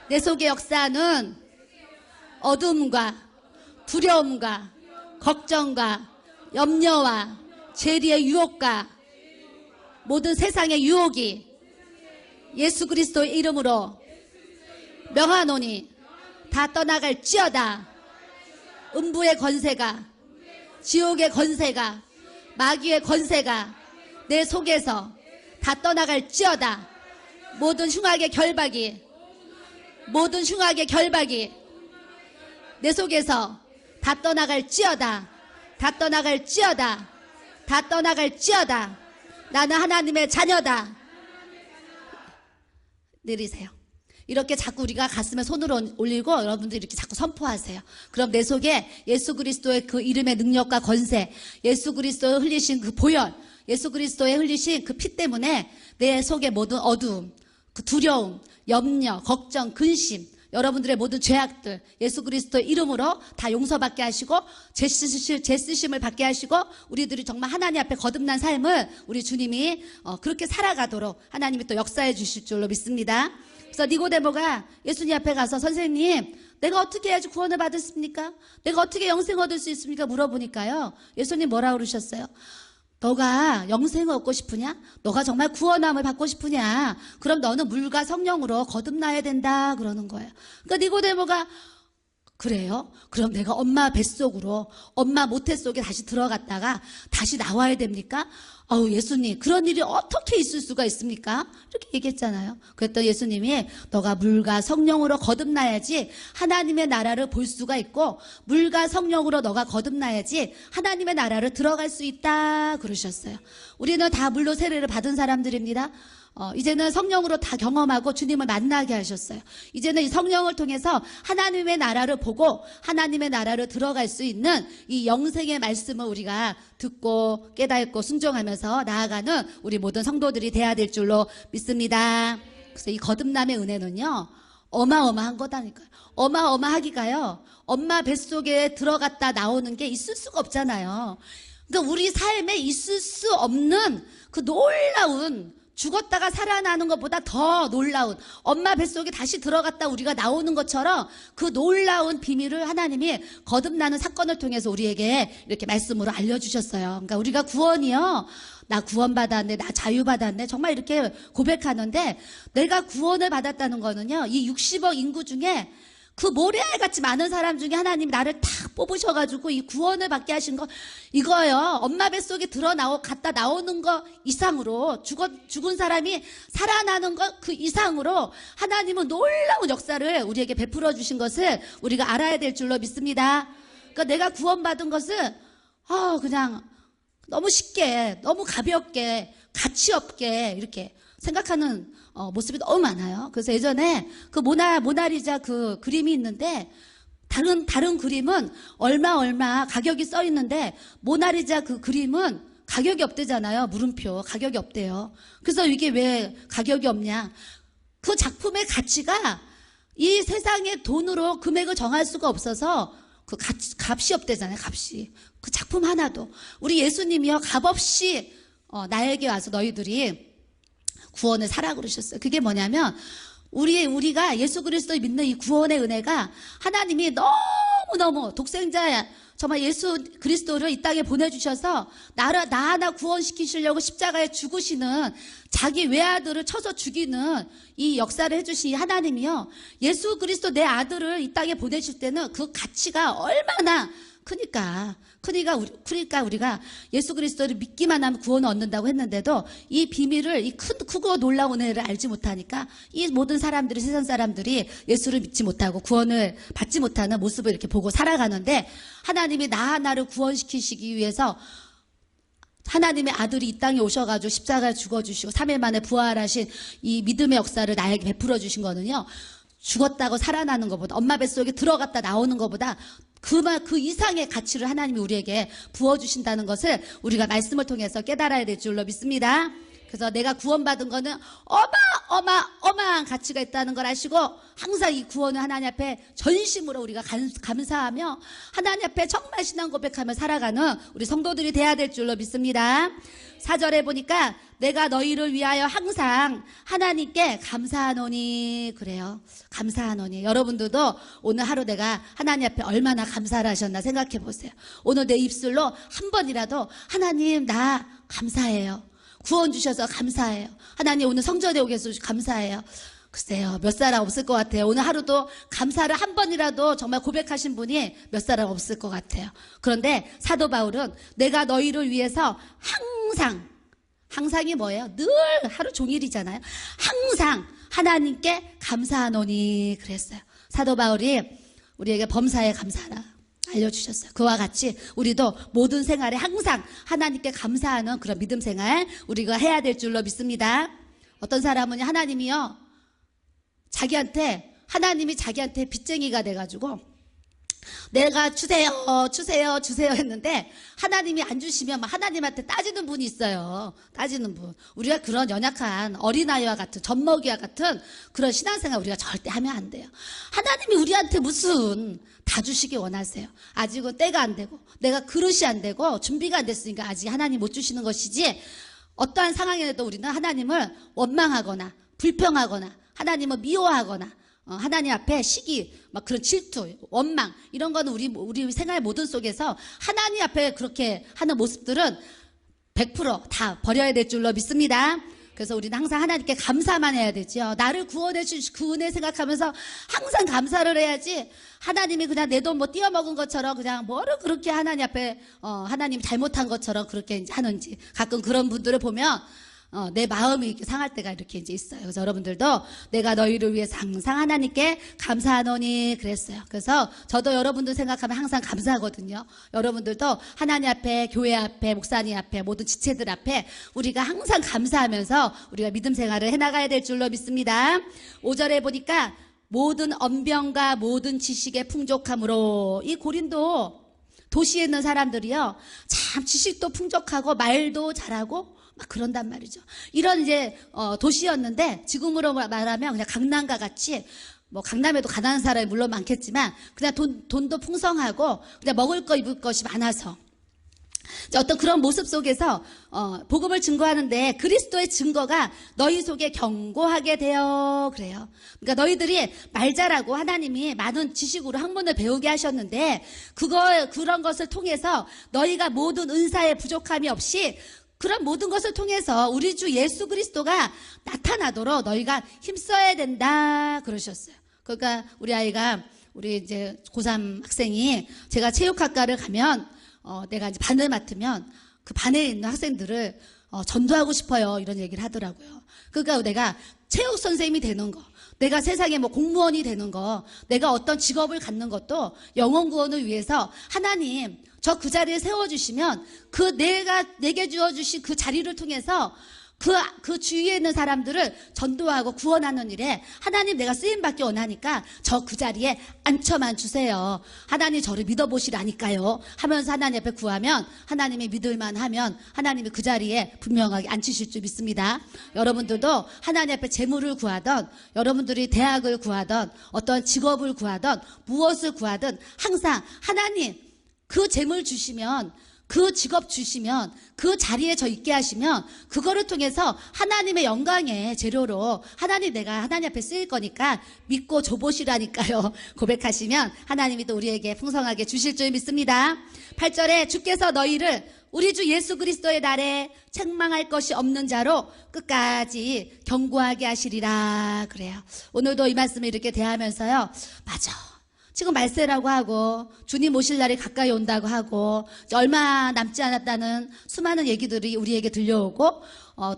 내 속의 역사는 어둠과 두려움과 걱정과 염려와 죄의 유혹과 모든 세상의 유혹이 예수 그리스도의 이름으로 명하노니 다 떠나갈지어다. 음부의 권세가, 지옥의 권세가, 마귀의 권세가 내 속에서 다 떠나갈지어다. 모든 흉악의 결박이 내 속에서 다 떠나갈지어다. 나는 하나님의 자녀다. 내리세요. 이렇게 자꾸 우리가 가슴에 손을 올리고 여러분들 이렇게 자꾸 선포하세요. 그럼 내 속에 예수 그리스도의 그 이름의 능력과 권세, 예수 그리스도의 흘리신 그 보혈, 예수 그리스도의 흘리신 그 피 때문에 내 속에 모든 어두움, 그 두려움, 염려, 걱정, 근심, 여러분들의 모든 죄악들 예수 그리스도 이름으로 다 용서받게 하시고 죄 쓰심을 받게 하시고 우리들이 정말 하나님 앞에 거듭난 삶을 우리 주님이 그렇게 살아가도록 하나님이 또 역사해 주실 줄로 믿습니다. 그래서 니고데모가 예수님 앞에 가서 선생님 내가 어떻게 해야지 구원을 받았습니까? 내가 어떻게 영생 얻을 수 있습니까? 물어보니까요. 예수님 뭐라고 그러셨어요? 너가 영생을 얻고 싶으냐? 너가 정말 구원함을 받고 싶으냐? 그럼 너는 물과 성령으로 거듭나야 된다 그러는 거예요. 그러니까 니고데모가 그래요? 그럼 내가 엄마 뱃속으로 엄마 모태 속에 다시 들어갔다가 다시 나와야 됩니까? 예수님 그런 일이 어떻게 있을 수가 있습니까? 이렇게 얘기했잖아요. 그랬더니 예수님이 너가 물과 성령으로 거듭나야지 하나님의 나라를 볼 수가 있고 물과 성령으로 너가 거듭나야지 하나님의 나라를 들어갈 수 있다 그러셨어요. 우리는 다 물로 세례를 받은 사람들입니다. 이제는 성령으로 다 경험하고 주님을 만나게 하셨어요. 이제는 이 성령을 통해서 하나님의 나라를 보고 하나님의 나라를 들어갈 수 있는 이 영생의 말씀을 우리가 듣고 깨닫고 순종하면서 나아가는 우리 모든 성도들이 돼야 될 줄로 믿습니다. 그래서 이 거듭남의 은혜는요 어마어마한 거다니까요. 어마어마하기가요 엄마 뱃속에 들어갔다 나오는 게 있을 수가 없잖아요. 그러니까 우리 삶에 있을 수 없는 그 놀라운 죽었다가 살아나는 것보다 더 놀라운 엄마 뱃속에 다시 들어갔다 우리가 나오는 것처럼 그 놀라운 비밀을 하나님이 거듭나는 사건을 통해서 우리에게 이렇게 말씀으로 알려주셨어요. 그러니까 우리가 구원이요 나 구원받았네 나 자유받았네 정말 이렇게 고백하는데 내가 구원을 받았다는 거는요 이 60억 인구 중에 그 모래알같이 많은 사람 중에 하나님이 나를 탁 뽑으셔가지고 이 구원을 받게 하신 거 이거요 엄마 뱃속에 갔다 나오는 거 이상으로 죽은 사람이 살아나는 것 그 이상으로 하나님은 놀라운 역사를 우리에게 베풀어 주신 것을 우리가 알아야 될 줄로 믿습니다. 그러니까 내가 구원받은 것은 그냥 너무 쉽게 너무 가볍게 가치 없게 이렇게 생각하는 모습이 너무 많아요. 그래서 예전에 그 모나리자 그 그림이 있는데 다른 그림은 얼마 가격이 써 있는데 모나리자 그 그림은 가격이 없대잖아요. 물음표 가격이 없대요. 그래서 이게 왜 가격이 없냐? 그 작품의 가치가 이 세상의 돈으로 금액을 정할 수가 없어서 그 값이 없대잖아요. 값이 그 작품 하나도 우리 예수님이요 값없이 나에게 와서 너희들이 구원을 사라 그러셨어요. 그게 뭐냐면 우리가 예수 그리스도를 믿는 이 구원의 은혜가 하나님이 너무너무 독생자 정말 예수 그리스도를 이 땅에 보내주셔서 나 하나 구원시키시려고 십자가에 죽으시는 자기 외아들을 쳐서 죽이는 이 역사를 해주신 하나님이요 예수 그리스도 내 아들을 이 땅에 보내실 때는 그 가치가 얼마나 그러니까 우리가 예수 그리스도를 믿기만 하면 구원을 얻는다고 했는데도 이 비밀을 이 크고 놀라운 은혜를 알지 못하니까 이 모든 사람들이 세상 사람들이 예수를 믿지 못하고 구원을 받지 못하는 모습을 이렇게 보고 살아가는데 하나님이 나 하나를 구원시키시기 위해서 하나님의 아들이 이 땅에 오셔가지고 십자가에 죽어주시고 3일 만에 부활하신 이 믿음의 역사를 나에게 베풀어 주신 거는요 죽었다고 살아나는 것보다 엄마 뱃속에 들어갔다 나오는 것보다 그 이상의 가치를 하나님이 우리에게 부어주신다는 것을 우리가 말씀을 통해서 깨달아야 될 줄로 믿습니다. 그래서 내가 구원받은 거는 어마어마한 가치가 있다는 걸 아시고 항상 이 구원을 하나님 앞에 전심으로 우리가 감사하며 하나님 앞에 정말 신앙 고백하며 살아가는 우리 성도들이 돼야 될 줄로 믿습니다. 4절에 보니까 내가 너희를 위하여 항상 하나님께 감사하노니 그래요. 감사하노니 여러분들도 오늘 하루 내가 하나님 앞에 얼마나 감사를 하셨나 생각해 보세요. 오늘 내 입술로 한 번이라도 하나님 나 감사해요. 구원 주셔서 감사해요. 하나님 오늘 성전에 오게 해서 감사해요. 글쎄요 몇 사람 없을 것 같아요. 오늘 하루도 감사를 한 번이라도 정말 고백하신 분이 몇 사람 없을 것 같아요. 그런데 사도 바울은 내가 너희를 위해서 항상이 뭐예요? 늘 하루 종일이잖아요. 항상 하나님께 감사하노니 그랬어요. 사도 바울이 우리에게 범사에 감사하라 알려주셨어요. 그와 같이 우리도 모든 생활에 항상 하나님께 감사하는 그런 믿음 생활 우리가 해야 될 줄로 믿습니다. 어떤 사람은 하나님이 자기한테 빚쟁이가 돼가지고 내가 주세요, 주세요, 주세요 했는데 하나님이 안 주시면 막 하나님한테 따지는 분이 있어요. 따지는 분. 우리가 그런 연약한 어린아이와 같은 젖먹이와 같은 그런 신앙생활 우리가 절대 하면 안 돼요. 하나님이 우리한테 무슨 다 주시기 원하세요. 아직은 때가 안 되고 내가 그릇이 안 되고 준비가 안 됐으니까 아직 하나님 못 주시는 것이지, 어떠한 상황에도 우리는 하나님을 원망하거나 불평하거나 하나님을 미워하거나 하나님 앞에 시기, 막 그런 질투, 원망, 이런 거는 우리 생활 모든 속에서 하나님 앞에 그렇게 하는 모습들은 100% 다 버려야 될 줄로 믿습니다. 그래서 우리는 항상 하나님께 감사만 해야 되죠. 나를 구원해 주신 그 은혜 생각하면서 항상 감사를 해야지, 하나님이 그냥 내 돈 뭐 띄어먹은 것처럼 그냥 뭐를 그렇게 하나님 앞에 하나님 잘못한 것처럼 그렇게 이제 하는지, 가끔 그런 분들을 보면 내 마음이 이렇게 상할 때가 이렇게 이제 있어요. 그래서 여러분들도 내가 너희를 위해서 항상 하나님께 감사하노니 그랬어요. 그래서 저도 여러분들 생각하면 항상 감사하거든요. 여러분들도 하나님 앞에, 교회 앞에, 목사님 앞에, 모든 지체들 앞에 우리가 항상 감사하면서 우리가 믿음 생활을 해나가야 될 줄로 믿습니다. 5절에 보니까 모든 언변과 모든 지식의 풍족함으로, 이 고린도 도시에 있는 사람들이요, 참 지식도 풍족하고 말도 잘하고 막 그런단 말이죠. 이런 이제 도시였는데, 지금으로 말하면 그냥 강남과 같이, 뭐 강남에도 가난한 사람이 물론 많겠지만 그냥 돈도 풍성하고 그냥 먹을 거 입을 것이 많아서 어떤 그런 모습 속에서 복음을 증거하는데, 그리스도의 증거가 너희 속에 견고하게 되어, 그래요. 그러니까 너희들이 말 잘하고 하나님이 많은 지식으로 학문을 배우게 하셨는데, 그런 것을 통해서 너희가 모든 은사에 부족함이 없이 그런 모든 것을 통해서 우리 주 예수 그리스도가 나타나도록 너희가 힘써야 된다 그러셨어요. 그러니까 우리 이제 고3 학생이, 제가 체육학과를 가면 내가 이제 반을 맡으면 그 반에 있는 학생들을 전도하고 싶어요, 이런 얘기를 하더라고요. 그러니까 내가 체육 선생님이 되는 거, 내가 세상에 뭐 공무원이 되는 거, 내가 어떤 직업을 갖는 것도 영혼 구원을 위해서 하나님 저 그 자리에 세워주시면 내게 주어주신 그 자리를 통해서 그 주위에 있는 사람들을 전도하고 구원하는 일에 하나님 내가 쓰임받기 원하니까 저 그 자리에 앉혀만 주세요. 하나님 저를 믿어보시라니까요 하면서 하나님 앞에 구하면, 하나님이 믿을만 하면 하나님이 그 자리에 분명하게 앉히실 줄 믿습니다. 여러분들도 하나님 앞에 재물을 구하던, 여러분들이 대학을 구하던, 어떤 직업을 구하던, 무엇을 구하든 항상 하나님 그 재물 주시면, 그 직업 주시면, 그 자리에 저 있게 하시면 그거를 통해서 하나님의 영광의 재료로 내가 하나님 앞에 쓰일 거니까 믿고 줘보시라니까요 고백하시면 하나님이 또 우리에게 풍성하게 주실 줄 믿습니다. 8절에 주께서 너희를 우리 주 예수 그리스도의 날에 책망할 것이 없는 자로 끝까지 견고하게 하시리라 그래요. 오늘도 이 말씀을 이렇게 대하면서요, 맞아, 지금 말세라고 하고 주님 오실 날이 가까이 온다고 하고 얼마 남지 않았다는 수많은 얘기들이 우리에게 들려오고,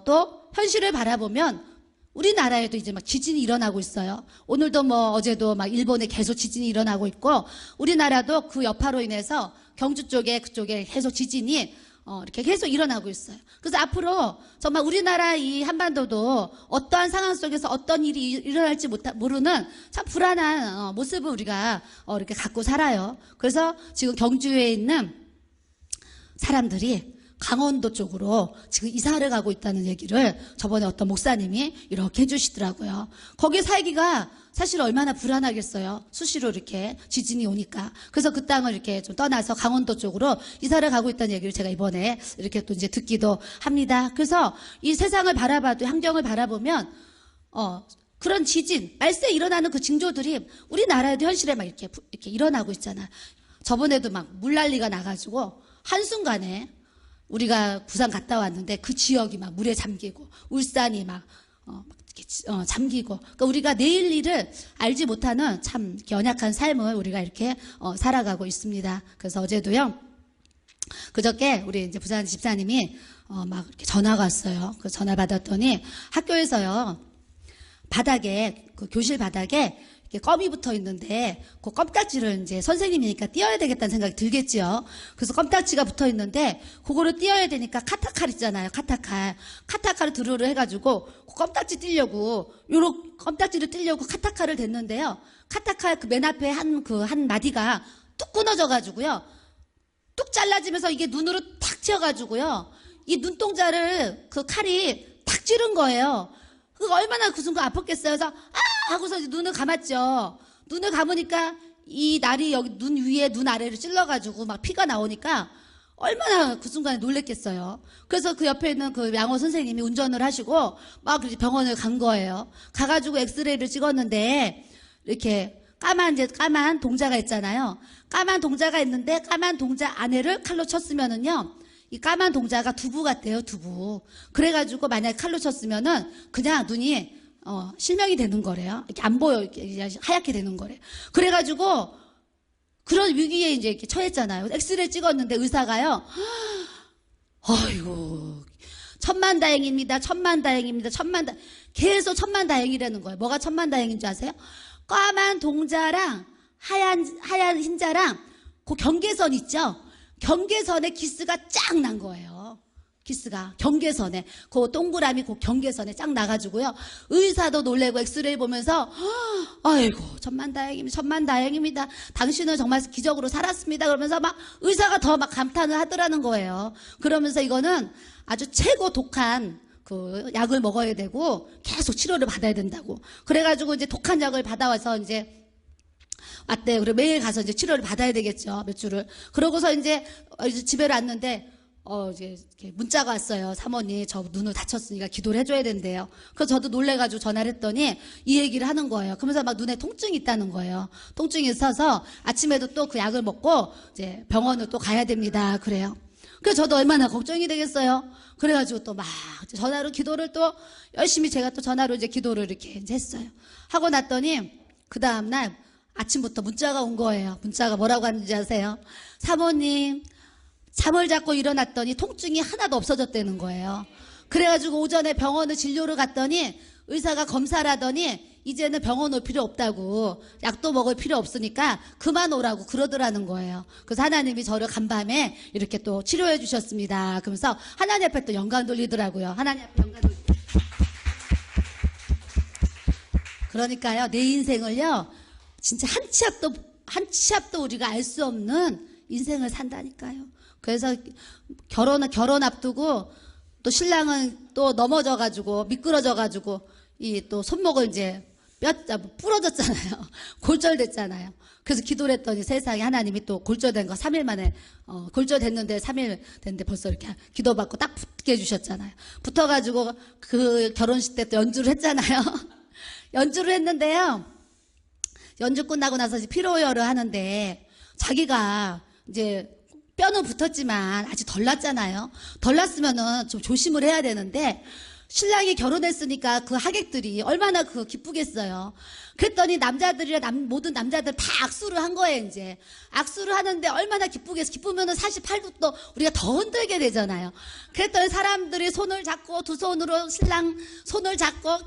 또 현실을 바라보면 우리나라에도 이제 막 지진이 일어나고 있어요. 오늘도 뭐 어제도 막 일본에 계속 지진이 일어나고 있고, 우리나라도 그 여파로 인해서 경주 쪽에 그쪽에 계속 지진이 이렇게 계속 일어나고 있어요. 그래서 앞으로 정말 우리나라 이 한반도도 어떠한 상황 속에서 어떤 일이 일어날지 모르는 참 불안한 모습을 우리가 이렇게 갖고 살아요. 그래서 지금 경주에 있는 사람들이 강원도 쪽으로 지금 이사를 가고 있다는 얘기를 저번에 어떤 목사님이 이렇게 해주시더라고요. 거기 살기가 사실 얼마나 불안하겠어요. 수시로 이렇게 지진이 오니까. 그래서 그 땅을 이렇게 좀 떠나서 강원도 쪽으로 이사를 가고 있다는 얘기를 제가 이번에 이렇게 또 이제 듣기도 합니다. 그래서 이 세상을 바라봐도, 환경을 바라보면 그런 지진, 말세에 일어나는 그 징조들이 우리나라에도 현실에 막 이렇게 일어나고 있잖아. 저번에도 막 물난리가 나가지고 한순간에 우리가 부산 갔다 왔는데 그 지역이 막 물에 잠기고, 울산이 막 잠기고, 그러니까 우리가 내일 일을 알지 못하는 참 연약한 삶을 우리가 이렇게 살아가고 있습니다. 그래서 어제도요, 그저께 우리 이제 부산 집사님이 막 이렇게 전화가 왔어요. 그 전화 받았더니 학교에서요, 바닥에, 그 교실 바닥에 이렇게 껌이 붙어 있는데 그 껌딱지를 이제 선생님이니까 띄어야 되겠다는 생각이 들겠지요. 그래서 껌딱지가 붙어 있는데 그거를 띄어야 되니까 카타칼 있잖아요. 카타칼을 드루를 해가지고 그 껌딱지 띄려고, 요런 껌딱지를 띄려고 카타칼을 댔는데요. 카타칼 그 맨 앞에 한 마디가 뚝 끊어져가지고요. 뚝 잘라지면서 이게 눈으로 탁 튀어가지고요. 이 눈동자를 그 칼이 탁 찌른 거예요. 그 얼마나 그 순간 아팠겠어요. 그래서 하고서 이제 눈을 감았죠. 눈을 감으니까 이 날이 여기 눈 위에 눈 아래를 찔러가지고 막 피가 나오니까 얼마나 그 순간에 놀랬겠어요. 그래서 그 옆에 있는 그 양호 선생님이 운전을 하시고 막 병원을 간 거예요. 가가지고 엑스레이를 찍었는데 이렇게 까만 동자가 있잖아요. 까만 동자가 있는데 까만 동자 안에를 칼로 쳤으면은요. 이 까만 동자가 두부 같대요, 두부. 그래가지고 만약에 칼로 쳤으면은 그냥 눈이 실명이 되는 거래요. 이렇게 안 보여, 이렇게 하얗게 되는 거래요. 그래가지고 그런 위기에 이제 이렇게 처했잖아요. 엑스레이 찍었는데 의사가요. 어이구, 천만다행입니다. 계속 천만다행이라는 거예요. 뭐가 천만다행인 줄 아세요? 까만 동자랑 하얀 흰자랑 그 경계선 있죠? 경계선에 기스가 쫙 난 거예요. 기스가 경계선에 그 동그라미 그 경계선에 쫙 나가지고요. 의사도 놀래고 엑스레이 보면서 아이고 천만다행입니다. 당신은 정말 기적으로 살았습니다. 그러면서 막 의사가 더 막 감탄을 하더라는 거예요. 그러면서 이거는 아주 최고 독한 그 약을 먹어야 되고 계속 치료를 받아야 된다고. 그래가지고 이제 독한 약을 받아와서 이제 왔대요. 그리고 매일 가서 이제 치료를 받아야 되겠죠. 몇 주를. 그러고서 이제 집에 왔는데 이제 이렇게 문자가 왔어요. 사모님, 저 눈을 다쳤으니까 기도를 해줘야 된대요. 그래서 저도 놀래가지고 전화를 했더니 이 얘기를 하는 거예요. 그러면서 막 눈에 통증이 있다는 거예요. 통증이 있어서 아침에도 또 그 약을 먹고 이제 병원을 또 가야 됩니다. 그래요. 그래서 저도 얼마나 걱정이 되겠어요. 그래가지고 또 막 전화로 기도를 또 열심히 제가 또 전화로 이제 기도를 이렇게 이제 했어요. 하고 났더니 그 다음날 아침부터 문자가 온 거예요. 문자가 뭐라고 하는지 아세요? 사모님, 잠을 자고 일어났더니 통증이 하나도 없어졌다는 거예요. 그래가지고 오전에 병원을 진료를 갔더니 의사가 검사를 하더니 이제는 병원 올 필요 없다고, 약도 먹을 필요 없으니까 그만 오라고 그러더라는 거예요. 그래서 하나님이 저를 간밤에 이렇게 또 치료해 주셨습니다. 그러면서 하나님 앞에 또 영광 돌리더라고요. 하나님 앞에 영광 돌리더라고요. 그러니까요, 내 인생을요, 진짜 한 치 앞도 우리가 알 수 없는 인생을 산다니까요. 그래서 결혼 앞두고 또 신랑은 또 넘어져가지고 미끄러져가지고 이 또 손목을 이제 부러졌잖아요. 골절됐잖아요. 그래서 기도를 했더니 세상에 하나님이 또 골절된 거 3일 만에 골절됐는데 3일 됐는데 벌써 이렇게 기도받고 딱 붙게 해주셨잖아요. 붙어가지고 그 결혼식 때 또 연주를 했잖아요. 연주를 했는데요. 연주 끝나고 나서 이제 피로요를 하는데 자기가 이제 뼈는 붙었지만 아직 덜 났잖아요. 덜 났으면은 좀 조심을 해야 되는데 신랑이 결혼했으니까 그 하객들이 얼마나 기쁘겠어요. 그랬더니 모든 남자들 다 악수를 한 거예요, 이제. 악수를 하는데 얼마나 기쁘겠어. 기쁘면은 사실 팔도 또 우리가 더 흔들게 되잖아요. 그랬더니 사람들이 손을 잡고 두 손으로 신랑 손을 잡고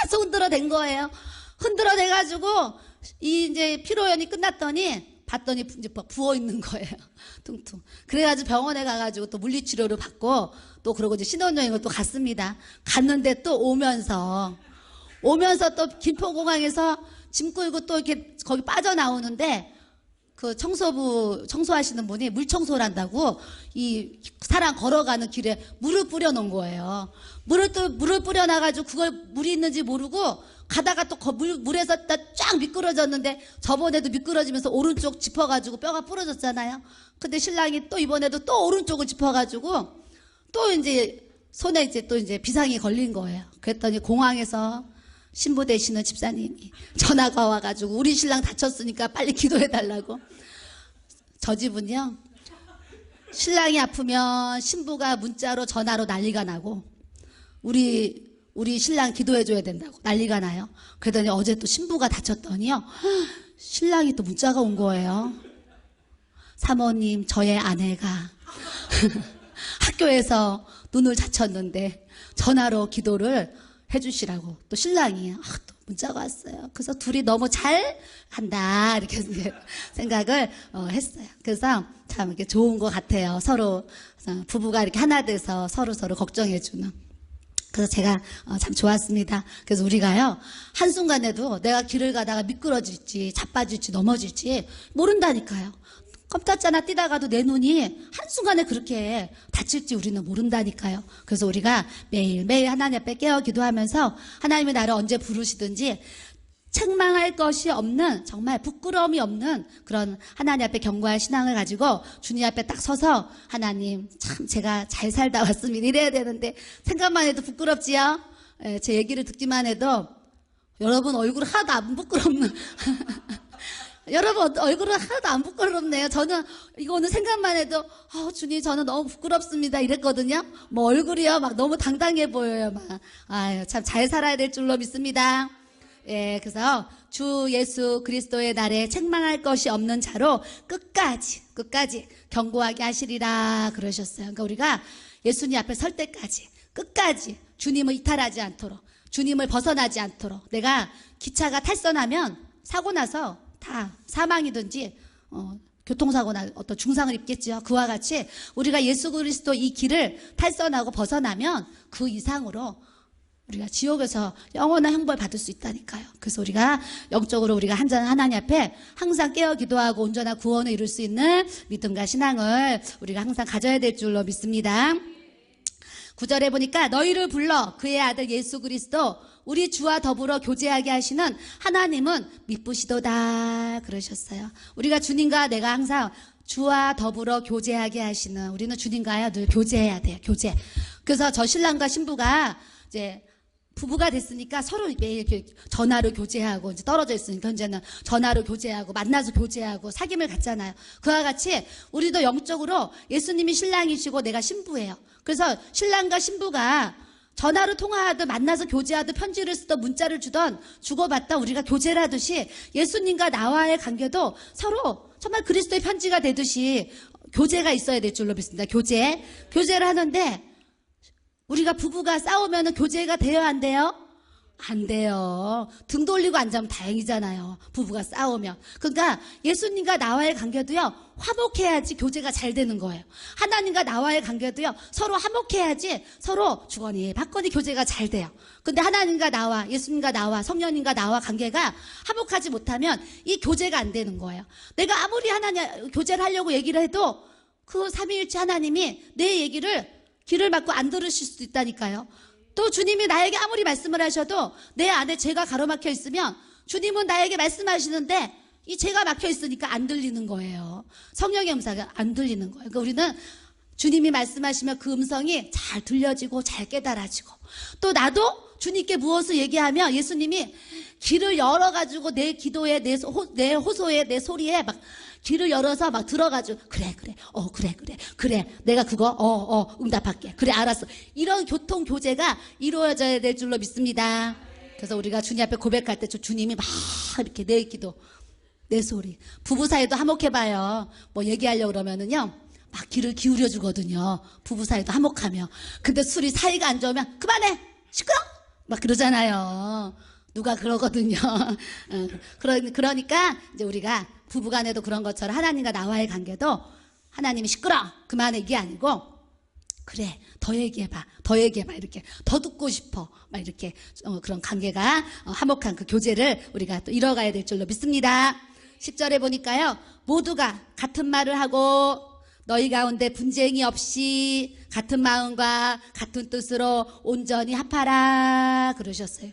계속 흔들어댄 거예요. 흔들어대가지고 이제 피로연이 끝났더니 봤더니 이제 부어 있는 거예요. 퉁퉁. 그래가지고 병원에 가가지고 또 물리치료를 받고 또 그러고 이제 신혼여행을 또 갔습니다. 갔는데 또 오면서 또 김포공항에서 짐 끌고 또 이렇게 거기 빠져나오는데 그 청소하시는 분이 물 청소를 한다고 이 사람 걸어가는 길에 물을 뿌려 놓은 거예요. 물을 뿌려 놔가지고 그걸 물이 있는지 모르고 가다가 또 물에서 쫙 미끄러졌는데 저번에도 미끄러지면서 오른쪽 짚어가지고 뼈가 부러졌잖아요. 근데 신랑이 또 이번에도 또 오른쪽을 짚어가지고 또 이제 손에 이제 또 이제 비상이 걸린 거예요. 그랬더니 공항에서 신부 되시는 집사님이 전화가 와가지고 우리 신랑 다쳤으니까 빨리 기도해달라고. 저 집은요, 신랑이 아프면 신부가 문자로 전화로 난리가 나고 우리 신랑 기도해줘야 된다고 난리가 나요. 그러더니 어제 또 신부가 다쳤더니요, 신랑이 또 문자가 온 거예요. 사모님, 저의 아내가 학교에서 눈을 다쳤는데 전화로 기도를 해주시라고 또 신랑이 또 문자가 왔어요. 그래서 둘이 너무 잘 한다 이렇게 생각을 했어요. 그래서 참 이렇게 좋은 것 같아요. 서로 부부가 이렇게 하나 돼서 서로 걱정해주는. 그래서 제가 참 좋았습니다. 그래서 우리가요, 한순간에도 내가 길을 가다가 미끄러질지, 자빠질지, 넘어질지 모른다니까요. 껌딱지 하나 뛰다가도 내 눈이 한순간에 그렇게 다칠지 우리는 모른다니까요. 그래서 우리가 매일매일 하나님 앞에 깨어 기도하면서 하나님이 나를 언제 부르시든지 책망할 것이 없는, 정말 부끄러움이 없는 그런 하나님 앞에 견고한 신앙을 가지고 주님 앞에 딱 서서 하나님, 참 제가 잘 살다 왔습니다 이래야 되는데 생각만 해도 부끄럽지요. 제 얘기를 듣기만 해도 여러분 얼굴 하나도 안 부끄럽는 여러분 얼굴은 하나도 안 부끄럽네요. 저는 이거는 생각만 해도 주님 저는 너무 부끄럽습니다 이랬거든요. 뭐 얼굴이요 막 너무 당당해 보여요. 막 아유 참 잘 살아야 될 줄로 믿습니다. 예, 그래서 주 예수 그리스도의 날에 책망할 것이 없는 자로 끝까지 견고하게 하시리라 그러셨어요. 그러니까 우리가 예수님 앞에 설 때까지 끝까지 주님을 이탈하지 않도록, 주님을 벗어나지 않도록, 내가 기차가 탈선하면 사고 나서 다 사망이든지 교통사고나 어떤 중상을 입겠죠. 그와 같이 우리가 예수 그리스도 이 길을 탈선하고 벗어나면 그 이상으로 우리가 지옥에서 영원한 형벌 받을 수 있다니까요. 그래서 우리가 영적으로 우리가 하나님 앞에 항상 깨어 기도하고 온전한 구원을 이룰 수 있는 믿음과 신앙을 우리가 항상 가져야 될 줄로 믿습니다. 9절에 보니까 너희를 불러 그의 아들 예수 그리스도 우리 주와 더불어 교제하게 하시는 하나님은 미쁘시도다 그러셨어요. 우리가 주님과 내가 항상 주와 더불어 교제하게 하시는, 우리는 주님과요 늘 교제해야 돼요. 교제. 그래서 저 신랑과 신부가 이제 부부가 됐으니까 서로 매일 전화로 교제하고, 이제 떨어져 있으니까 현재는 전화로 교제하고 만나서 교제하고 사귐을 갖잖아요. 그와 같이 우리도 영적으로 예수님이 신랑이시고 내가 신부예요. 그래서 신랑과 신부가 전화로 통화하든 만나서 교제하든 편지를 쓰든 문자를 주든 주고받다 우리가 교제를 하듯이 예수님과 나와의 관계도 서로 정말 그리스도의 편지가 되듯이 교제가 있어야 될 줄로 믿습니다. 교제를 하는데 우리가 부부가 싸우면 교제가 돼요, 안 돼요? 안 돼요. 등 돌리고 앉으면 다행이잖아요. 부부가 싸우면. 그러니까 예수님과 나와의 관계도요, 화목해야지 교제가 잘 되는 거예요. 하나님과 나와의 관계도요, 서로 화목해야지 서로 주거니 받거니 교제가 잘 돼요. 근데 하나님과 나와, 예수님과 나와, 성령님과 나와 관계가 화목하지 못하면 이 교제가 안 되는 거예요. 내가 아무리 하나님 교제를 하려고 얘기를 해도 그 삼위일체 하나님이 내 얘기를 귀를 막고 안 들으실 수도 있다니까요. 또 주님이 나에게 아무리 말씀을 하셔도 내 안에 죄가 가로막혀 있으면 주님은 나에게 말씀하시는데 이 죄가 막혀 있으니까 안 들리는 거예요. 성령의 음성이 안 들리는 거예요. 그러니까 우리는 주님이 말씀하시면 그 음성이 잘 들려지고 잘 깨달아지고, 또 나도 주님께 무엇을 얘기하면 예수님이 귀를 열어가지고 내 기도에, 내 호소에, 내 소리에 막 귀를 열어서 막 들어가지고 그래 내가 그거 응답할게, 그래 알았어, 이런 교통 교제가 이루어져야 될 줄로 믿습니다. 그래서 우리가 주님 앞에 고백할 때 주님이 막 이렇게 내 기도, 내 소리, 부부 사이도 화목해봐요. 뭐 얘기하려고 그러면은요 막 귀를 기울여 주거든요. 부부 사이도 화목하며. 근데 술이 사이가 안 좋으면 그만해, 시끄러 막 그러잖아요. 누가 그러거든요. 그러니까 이제 우리가 부부간에도 그런 것처럼 하나님과 나와의 관계도 하나님이 시끄러 그만해 이게 아니고, 그래 더 얘기해봐 이렇게 더 듣고 싶어 막 이렇게 그런 관계가 화목한 그 교제를 우리가 또 이뤄가야 될 줄로 믿습니다. 10절에 보니까요, 모두가 같은 말을 하고 너희 가운데 분쟁이 없이 같은 마음과 같은 뜻으로 온전히 합하라 그러셨어요.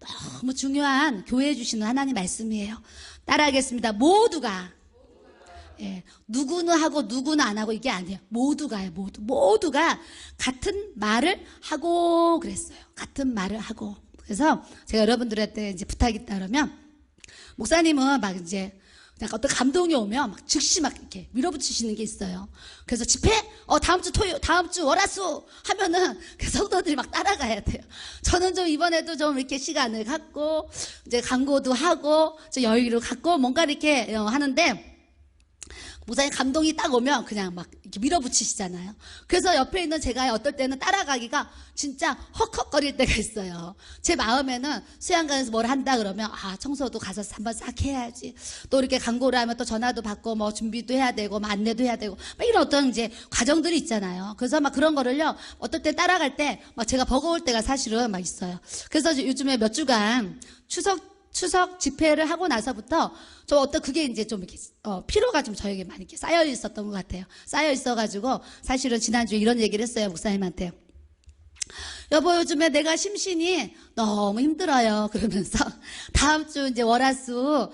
너무 중요한 교회에 주시는 하나님 말씀이에요. 따라하겠습니다. 모두가. 예, 누구는 하고 누구는 안 하고 이게 아니에요. 모두가요. 모두가 같은 말을 하고 그랬어요. 같은 말을 하고. 그래서 제가 여러분들한테 이제 부탁이 있다면, 목사님은 막 이제 약간 어떤 감동이 오면 막 즉시 막 이렇게 밀어붙이시는 게 있어요. 그래서 집회 다음 주 월화수 하면은 그 성도들이 막 따라가야 돼요. 저는 좀 이번에도 좀 이렇게 시간을 갖고 이제 광고도 하고 좀 여유를 갖고 뭔가 이렇게 하는데, 목사님 감동이 딱 오면 그냥 막 이렇게 밀어붙이시잖아요. 그래서 옆에 있는 제가 어떨 때는 따라가기가 진짜 헉헉거릴 때가 있어요. 제 마음에는 수양관에서 뭘 한다 그러면 청소도 가서 한번 싹 해야지. 또 이렇게 광고를 하면 또 전화도 받고 뭐 준비도 해야 되고 뭐 안내도 해야 되고 막 이런 어떤 이제 과정들이 있잖아요. 그래서 막 그런 거를요, 어떨 때 따라갈 때 막 제가 버거울 때가 사실은 막 있어요. 그래서 요즘에 몇 주간 추석 집회를 하고 나서부터 좀 어떤 그게 이제 좀 이렇게 피로가 좀 저에게 많이 이렇게 쌓여 있었던 것 같아요. 쌓여 있어가지고 사실은 지난주에 이런 얘기를 했어요, 목사님한테. 여보, 요즘에 내가 심신이 너무 힘들어요. 그러면서 다음 주 이제 월화수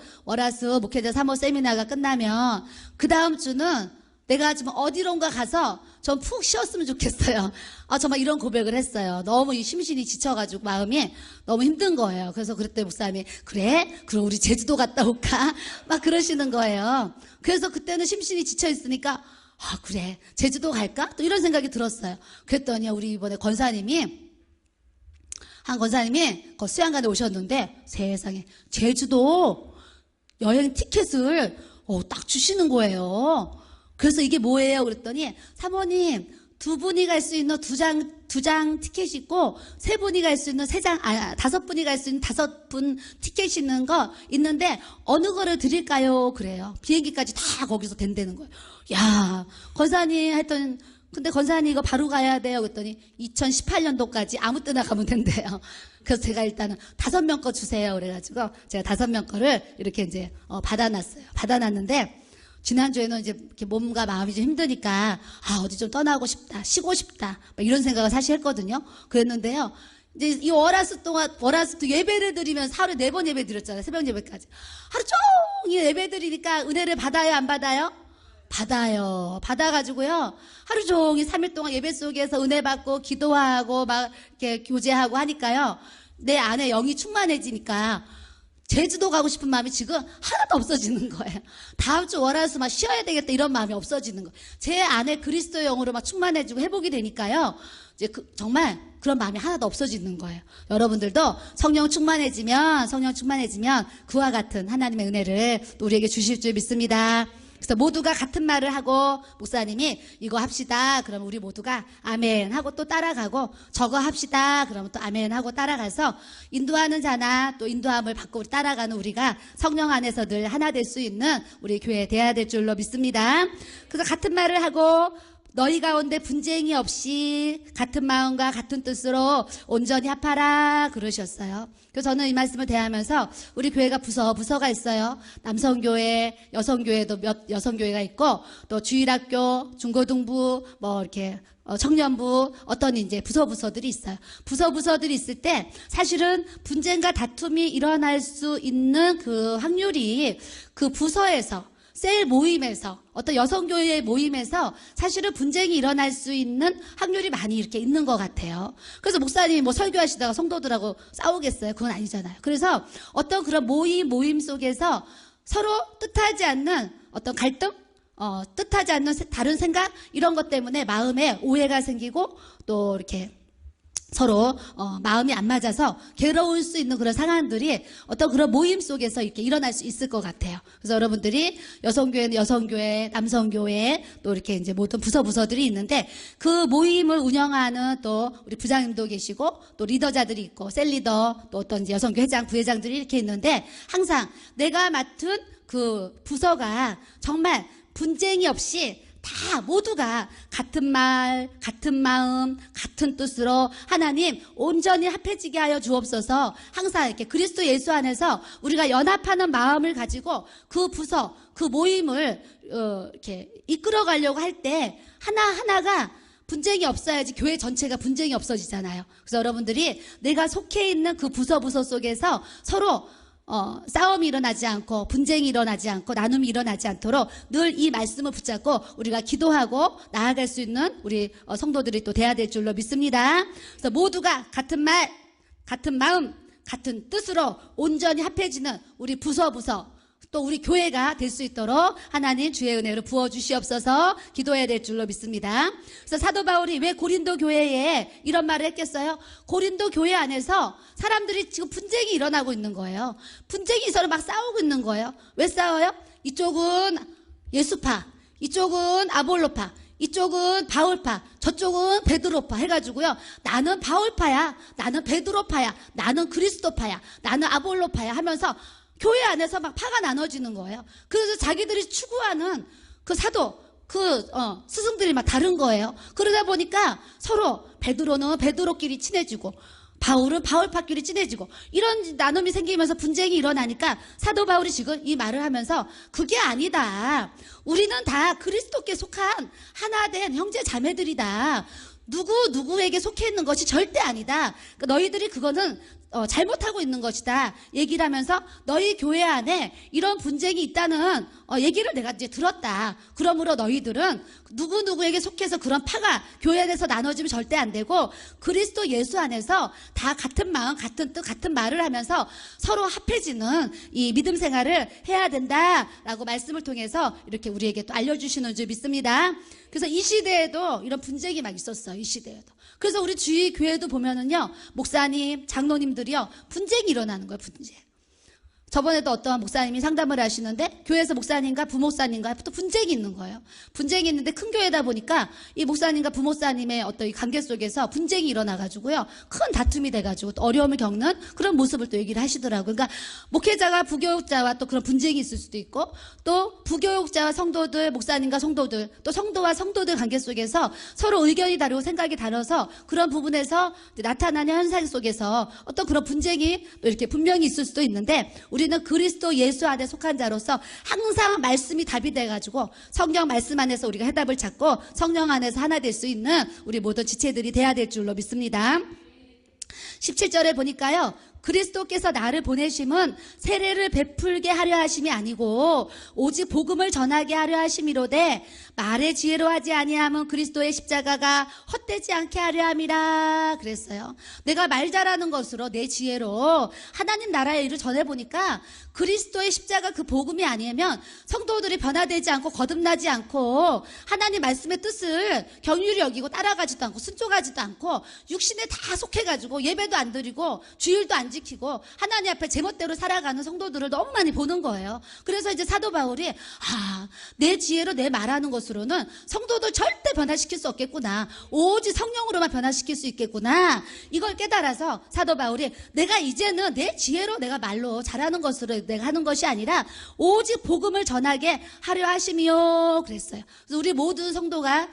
목회자 3호 세미나가 끝나면 그 다음 주는 내가 지금 어디론가 가서 좀 푹 쉬었으면 좋겠어요. 정말 이런 고백을 했어요. 너무 이 심신이 지쳐가지고 마음이 너무 힘든 거예요. 그래서 그랬더니 목사님이 그래? 그럼 우리 제주도 갔다 올까? 막 그러시는 거예요. 그래서 그때는 심신이 지쳐 있으니까 그래, 제주도 갈까? 또 이런 생각이 들었어요. 그랬더니 우리 이번에 한 권사님이 그 수양관에 오셨는데 세상에 제주도 여행 티켓을 딱 주시는 거예요. 그래서 이게 뭐예요? 그랬더니 사모님 2분이 갈 수 있는 두 장 티켓이 있고 3분이 갈 수 있는 5분이 갈 수 있는 5분 티켓이 있는 거 있는데 어느 거를 드릴까요? 그래요. 비행기까지 다 거기서 된다는 거예요. 야, 권사님 하여튼 근데 권사님 이거 바로 가야 돼요. 그랬더니 2018년도까지 아무 때나 가면 된대요. 그래서 제가 일단은 5명 거 주세요. 그래가지고 제가 5명 거를 이렇게 이제 받아놨어요. 받아놨는데 지난주에는 이제 이렇게 몸과 마음이 좀 힘드니까 어디 좀 떠나고 싶다, 쉬고 싶다 이런 생각을 사실 했거든요. 그랬는데요, 이제 이 월화수 예배를 드리면서 하루에 4번 예배 드렸잖아요. 새벽 예배까지 하루 종일 예배 드리니까 은혜를 받아요, 안 받아요? 받아요. 받아가지고요, 하루 종일 3일 동안 예배 속에서 은혜 받고 기도하고 막 이렇게 교제하고 하니까요, 내 안에 영이 충만해지니까 제주도 가고 싶은 마음이 지금 하나도 없어지는 거예요. 다음 주 월화수 막 쉬어야 되겠다 이런 마음이 없어지는 거예요. 제 안에 그리스도 영으로 막 충만해지고 회복이 되니까요, 이제 정말 그런 마음이 하나도 없어지는 거예요. 여러분들도 성령 충만해지면 그와 같은 하나님의 은혜를 또 우리에게 주실 줄 믿습니다. 그래서 모두가 같은 말을 하고 목사님이 이거 합시다 그러면 우리 모두가 아멘 하고 또 따라가고, 저거 합시다 그러면 또 아멘 하고 따라가서 인도하는 자나 또 인도함을 받고 따라가는 우리가 성령 안에서 늘 하나 될 수 있는 우리 교회 돼야 될 줄로 믿습니다. 그래서 같은 말을 하고 너희 가운데 분쟁이 없이 같은 마음과 같은 뜻으로 온전히 합하라 그러셨어요. 그래서 저는 이 말씀을 대하면서 우리 교회가 부서가 있어요. 남성교회, 여성교회도 몇 여성교회가 있고 또 주일학교, 중고등부, 뭐 이렇게 청년부 어떤 이제 부서들이 있어요. 부서들이 있을 때 사실은 분쟁과 다툼이 일어날 수 있는 그 확률이 그 부서에서 셀 모임에서 어떤 여성교회 모임에서 사실은 분쟁이 일어날 수 있는 확률이 많이 이렇게 있는 것 같아요. 그래서 목사님이 뭐 설교하시다가 성도들하고 싸우겠어요? 그건 아니잖아요. 그래서 어떤 그런 모임 속에서 서로 뜻하지 않는 어떤 갈등, 뜻하지 않는 다른 생각 이런 것 때문에 마음에 오해가 생기고 또 이렇게 서로 마음이 안 맞아서 괴로울 수 있는 그런 상황들이 어떤 그런 모임 속에서 이렇게 일어날 수 있을 것 같아요. 그래서 여러분들이 여성교회는 여성교회, 남성교회 또 이렇게 이제 모든 부서들이 있는데 그 모임을 운영하는 또 우리 부장님도 계시고 또 리더자들이 있고 셀리더 또 어떤 이제 여성교회 회장, 부회장들이 이렇게 있는데 항상 내가 맡은 그 부서가 정말 분쟁이 없이 다 모두가 같은 말, 같은 마음, 같은 뜻으로 하나님 온전히 합해지게 하여 주옵소서. 항상 이렇게 그리스도 예수 안에서 우리가 연합하는 마음을 가지고 그 부서, 그 모임을 이렇게 이끌어 가려고 할 때 하나하나가 분쟁이 없어야지 교회 전체가 분쟁이 없어지잖아요. 그래서 여러분들이 내가 속해 있는 그 부서 속에서 서로 싸움이 일어나지 않고 분쟁이 일어나지 않고 나눔이 일어나지 않도록 늘 이 말씀을 붙잡고 우리가 기도하고 나아갈 수 있는 우리 성도들이 또 돼야 될 줄로 믿습니다. 그래서 모두가 같은 말, 같은 마음, 같은 뜻으로 온전히 합해지는 우리 부서 또 우리 교회가 될 수 있도록 하나님 주의 은혜로 부어주시옵소서. 기도해야 될 줄로 믿습니다. 그래서 사도 바울이 왜 고린도 교회에 이런 말을 했겠어요? 고린도 교회 안에서 사람들이 지금 분쟁이 일어나고 있는 거예요. 분쟁이 서로 막 싸우고 있는 거예요. 왜 싸워요? 이쪽은 예수파, 이쪽은 아볼로파, 이쪽은 바울파, 저쪽은 베드로파 해가지고요. 나는 바울파야, 나는 베드로파야, 나는 그리스도파야, 나는 아볼로파야 하면서 교회 안에서 막 파가 나눠지는 거예요. 그래서 자기들이 추구하는 그 사도, 스승들이 막 다른 거예요. 그러다 보니까 서로 베드로는 베드로끼리 친해지고 바울은 바울파끼리 친해지고 이런 나눔이 생기면서 분쟁이 일어나니까 사도 바울이 지금 이 말을 하면서 그게 아니다. 우리는 다 그리스도께 속한 하나된 형제 자매들이다. 누구에게 속해 있는 것이 절대 아니다. 그러니까 너희들이 그거는 잘못하고 있는 것이다. 얘기를 하면서 너희 교회 안에 이런 분쟁이 있다는 얘기를 내가 이제 들었다. 그러므로 너희들은 누구에게 속해서 그런 파가 교회 안에서 나눠지면 절대 안 되고 그리스도 예수 안에서 다 같은 마음, 같은 뜻, 같은 말을 하면서 서로 합해지는 이 믿음 생활을 해야 된다라고 말씀을 통해서 이렇게 우리에게 또 알려주시는 줄 믿습니다. 그래서 이 시대에도 이런 분쟁이 막 있었어요. 이 시대에도. 그래서 우리 주위 교회도 보면은요, 목사님, 장로님들이요, 분쟁이 일어나는 거예요, 분쟁. 저번에도 어떤 목사님이 상담을 하시는데 교회에서 목사님과 부목사님과 또 분쟁이 있는 거예요. 분쟁이 있는데 큰 교회다 보니까 이 목사님과 부목사님의 어떤 이 관계 속에서 분쟁이 일어나가지고요. 큰 다툼이 돼가지고 또 어려움을 겪는 그런 모습을 또 얘기를 하시더라고요. 그러니까 목회자가 부교육자와 또 그런 분쟁이 있을 수도 있고 또 부교육자와 성도들, 목사님과 성도들, 또 성도와 성도들 관계 속에서 서로 의견이 다르고 생각이 다르서 그런 부분에서 나타나는 현상 속에서 어떤 그런 분쟁이 또 이렇게 분명히 있을 수도 있는데 우리는 그리스도 예수 안에 속한 자로서 항상 말씀이 답이 돼가지고 성령 말씀 안에서 우리가 해답을 찾고 성령 안에서 하나 될 수 있는 우리 모든 지체들이 돼야 될 줄로 믿습니다. 17절에 보니까요. 그리스도께서 나를 보내심은 세례를 베풀게 하려 하심이 아니고 오직 복음을 전하게 하려 하심이로되 말의 지혜로 하지 아니함은 그리스도의 십자가가 헛되지 않게 하려 함이라 그랬어요. 내가 말 잘하는 것으로 내 지혜로 하나님 나라의 일을 전해보니까 그리스도의 십자가 그 복음이 아니면 성도들이 변화되지 않고 거듭나지 않고 하나님 말씀의 뜻을 경휼히 여기고 따라가지도 않고 순종하지도 않고 육신에 다 속해가지고 예배도 안 드리고 주일도 안 지키고 하나님 앞에 제멋대로 살아가는 성도들을 너무 많이 보는 거예요. 그래서 이제 사도 바울이 내 지혜로 내 말하는 것으로는 성도들 절대 변화시킬 수 없겠구나. 오직 성령으로만 변화시킬 수 있겠구나. 이걸 깨달아서 사도 바울이 내가 이제는 내 지혜로 내가 말로 잘하는 것으로 내가 하는 것이 아니라 오직 복음을 전하게 하려 하심이요 그랬어요. 그래서 우리 모든 성도가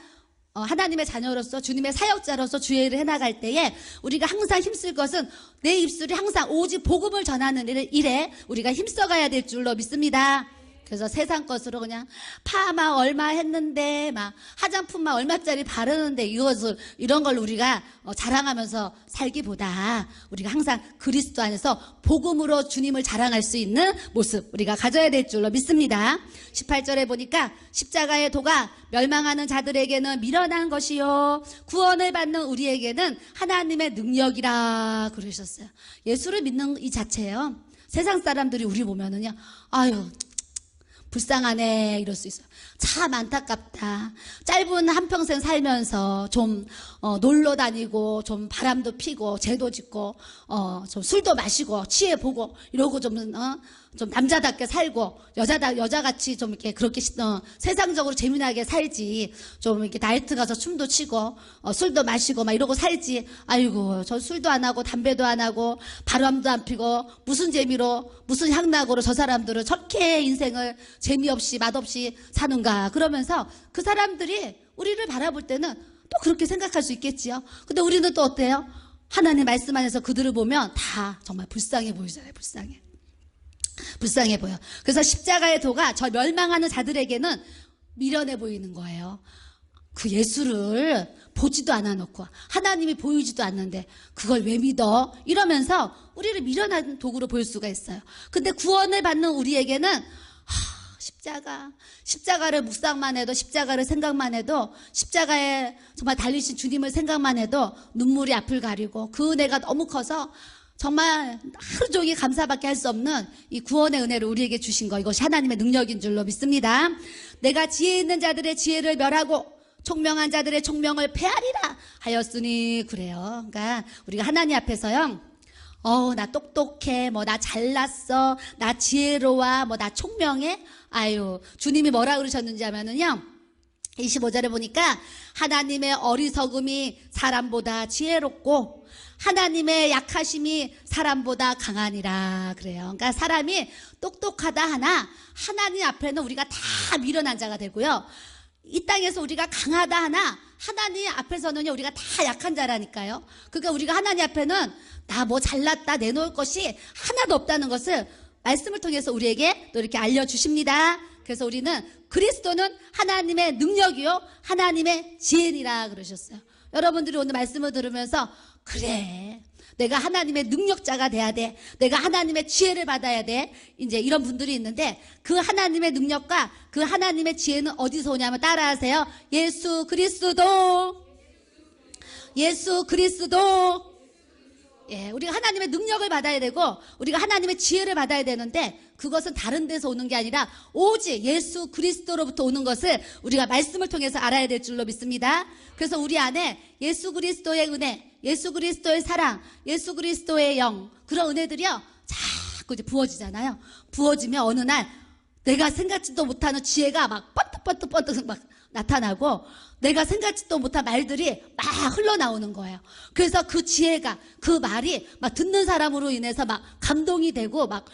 하나님의 자녀로서 주님의 사역자로서 주의 일을 해나갈 때에 우리가 항상 힘쓸 것은 내 입술이 항상 오직 복음을 전하는 일에 우리가 힘써가야 될 줄로 믿습니다. 그래서 세상 것으로 그냥 파마 얼마 했는데 막 화장품만 얼마짜리 바르는데 이런 걸 우리가 자랑하면서 살기보다 우리가 항상 그리스도 안에서 복음으로 주님을 자랑할 수 있는 모습 우리가 가져야 될 줄로 믿습니다. 18절에 보니까 십자가의 도가 멸망하는 자들에게는 미련한 것이요 구원을 받는 우리에게는 하나님의 능력이라 그러셨어요. 예수를 믿는 이 자체예요. 세상 사람들이 우리 보면은요, 아유 불쌍하네 이럴 수 있어요. 참 안타깝다. 짧은 한평생 살면서 좀 놀러 다니고 좀 바람도 피고 죄도 짓고 좀 술도 마시고 취해보고 이러고 좀 남자답게 살고 여자같이 좀 이렇게 그렇게 세상적으로 재미나게 살지. 좀 이렇게 나이트 가서 춤도 추고 술도 마시고 막 이러고 살지. 아이고 저 술도 안 하고 담배도 안 하고 바람도 안 피고 무슨 재미로 무슨 향락으로 저 사람들은 저렇게 인생을 재미없이 맛없이 사는가. 그러면서 그 사람들이 우리를 바라볼 때는 또 그렇게 생각할 수 있겠지요. 근데 우리는 또 어때요? 하나님 말씀 안에서 그들을 보면 다 정말 불쌍해 보이잖아요. 불쌍해 보여. 그래서 십자가의 도가 저 멸망하는 자들에게는 미련해 보이는 거예요. 그 예수를 보지도 않아 놓고 하나님이 보이지도 않는데 그걸 왜 믿어? 이러면서 우리를 미련한 도구로 보일 수가 있어요. 근데 구원을 받는 우리에게는 십자가를 묵상만 해도 십자가를 생각만 해도 십자가에 정말 달리신 주님을 생각만 해도 눈물이 앞을 가리고 그 은혜가 너무 커서 정말 하루 종일 감사밖에 할 수 없는 이 구원의 은혜를 우리에게 주신 거 이것이 하나님의 능력인 줄로 믿습니다. 내가 지혜 있는 자들의 지혜를 멸하고 총명한 자들의 총명을 폐하리라 하였으니 그래요. 그러니까 우리가 하나님 앞에서요. 나 똑똑해, 나 잘났어, 나 지혜로워, 나 총명해. 아유, 주님이 뭐라 그러셨는지 하면은요. 25절에 보니까 하나님의 어리석음이 사람보다 지혜롭고 하나님의 약하심이 사람보다 강하니라 그래요. 그러니까 사람이 똑똑하다 하나 하나님 앞에는 우리가 다 미련한 자가 되고요. 이 땅에서 우리가 강하다 하나 하나님 앞에서는요 우리가 다 약한 자라니까요. 그러니까 우리가 하나님 앞에는 나 뭐 잘났다 내놓을 것이 하나도 없다는 것을 말씀을 통해서 우리에게 또 이렇게 알려주십니다. 그래서 우리는 그리스도는 하나님의 능력이요 하나님의 지혜니라 그러셨어요. 여러분들이 오늘 말씀을 들으면서 그래 내가 하나님의 능력자가 돼야 돼, 내가 하나님의 지혜를 받아야 돼, 이제 이런 분들이 있는데 그 하나님의 능력과 그 하나님의 지혜는 어디서 오냐면 따라하세요. 예수 그리스도. 예수 그리스도. 예, 우리가 하나님의 능력을 받아야 되고 우리가 하나님의 지혜를 받아야 되는데 그것은 다른 데서 오는 게 아니라 오직 예수 그리스도로부터 오는 것을 우리가 말씀을 통해서 알아야 될 줄로 믿습니다. 그래서 우리 안에 예수 그리스도의 은혜, 예수 그리스도의 사랑, 예수 그리스도의 영, 그런 은혜들이요 자꾸 이제 부어지잖아요. 부어지면 어느 날 내가 생각지도 못하는 지혜가 막 번뜩번뜩 막 나타나고 내가 생각지도 못한 말들이 막 흘러나오는 거예요. 그래서 그 지혜가, 그 말이 막 듣는 사람으로 인해서 막 감동이 되고 막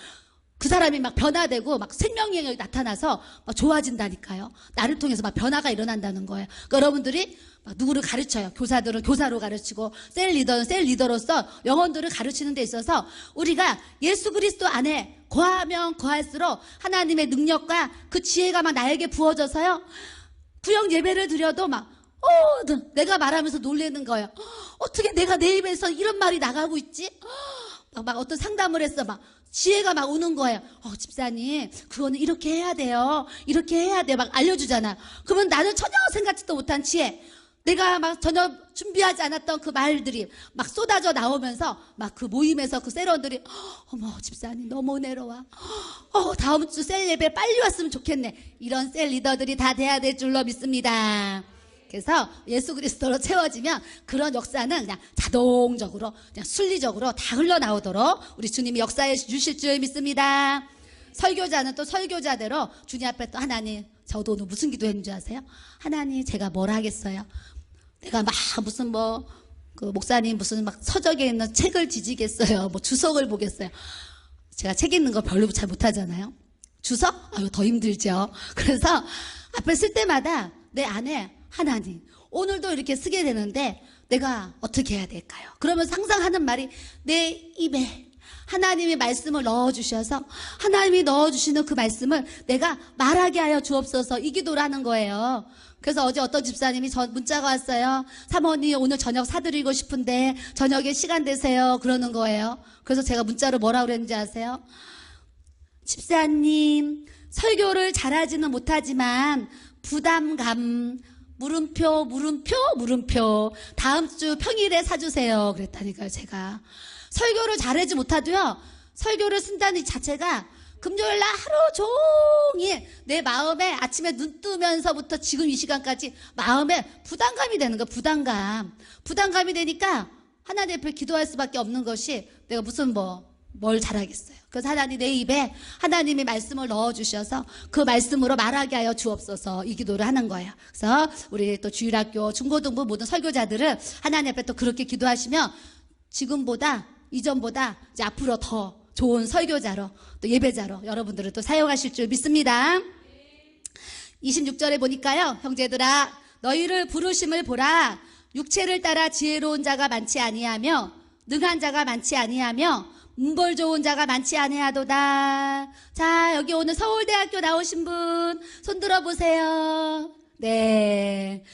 그 사람이 막 변화되고 막 생명력이 나타나서 막 좋아진다니까요. 나를 통해서 막 변화가 일어난다는 거예요. 그러니까 여러분들이 막 누구를 가르쳐요. 교사들은 교사로 가르치고 셀 리더는 셀 리더로서 영혼들을 가르치는 데 있어서 우리가 예수 그리스도 안에 거하면 거할수록 하나님의 능력과 그 지혜가 막 나에게 부어져서요. 구역 예배를 드려도 막 내가 말하면서 놀라는 거예요. 어떻게 내가 내 입에서 이런 말이 나가고 있지? 막 어떤 상담을 했어. 막 지혜가 막 오는 거예요. 집사님 그거는 이렇게 해야 돼요. 이렇게 해야 돼. 막 알려주잖아. 그러면 나는 전혀 생각지도 못한 지혜, 내가 막 전혀 준비하지 않았던 그 말들이 막 쏟아져 나오면서 막 그 모임에서 그 셀원들이 어머 집사님 너무 은혜로워. 다음 주 셀 예배 빨리 왔으면 좋겠네. 이런 셀 리더들이 다 돼야 될 줄로 믿습니다. 그래서 예수 그리스도로 채워지면 그런 역사는 그냥 자동적으로 그냥 순리적으로 다 흘러나오도록 우리 주님이 역사해 주실 줄 믿습니다. 설교자는 또 설교자대로 주님 앞에 또 하나님, 저도 오늘 무슨 기도했는 줄 아세요? 하나님 제가 뭘 하겠어요? 내가 막 무슨 그 목사님 무슨 막 서적에 있는 책을 뒤지겠어요? 뭐 주석을 보겠어요? 제가 책 읽는 거 별로 잘 못하잖아요. 주석? 아유 더 힘들죠. 그래서 앞에 쓸 때마다 내 안에 하나님 오늘도 이렇게 쓰게 되는데 내가 어떻게 해야 될까요? 그러면 항상 하는 말이 내 입에 하나님의 말씀을 넣어주셔서 하나님이 넣어주시는 그 말씀을 내가 말하게 하여 주옵소서, 이 기도를 하는 거예요. 그래서 어제 어떤 집사님이 문자가 왔어요. 사모님 오늘 저녁 사드리고 싶은데 저녁에 시간 되세요? 그러는 거예요. 그래서 제가 문자로 뭐라고 그랬는지 아세요? 집사님 설교를 잘하지는 못하지만 부담감 물음표 다음 주 평일에 사주세요 그랬다니까요. 제가 설교를 잘하지 못하도요 설교를 쓴다는 자체가 금요일날 하루 종일 내 마음에 아침에 눈 뜨면서부터 지금 이 시간까지 마음에 부담감이 되는 거야. 부담감이 되니까 하나님 앞에 기도할 수밖에 없는 것이 내가 무슨 뭘 잘하겠어요. 그래서 하나님 내 입에 하나님의 말씀을 넣어주셔서 그 말씀으로 말하게 하여 주옵소서, 이 기도를 하는 거예요. 그래서 우리 또 주일학교 중고등부 모든 설교자들은 하나님 앞에 또 그렇게 기도하시면 지금보다 이전보다 이제 앞으로 더 좋은 설교자로 또 예배자로 여러분들을 또 사용하실 줄 믿습니다. 26절에 보니까요, 형제들아 너희를 부르심을 보라. 육체를 따라 지혜로운 자가 많지 아니하며 능한 자가 많지 아니하며 문벌 좋은 자가 많지 아니하도다. 자, 여기 오늘 서울대학교 나오신 분 손 들어보세요. 네,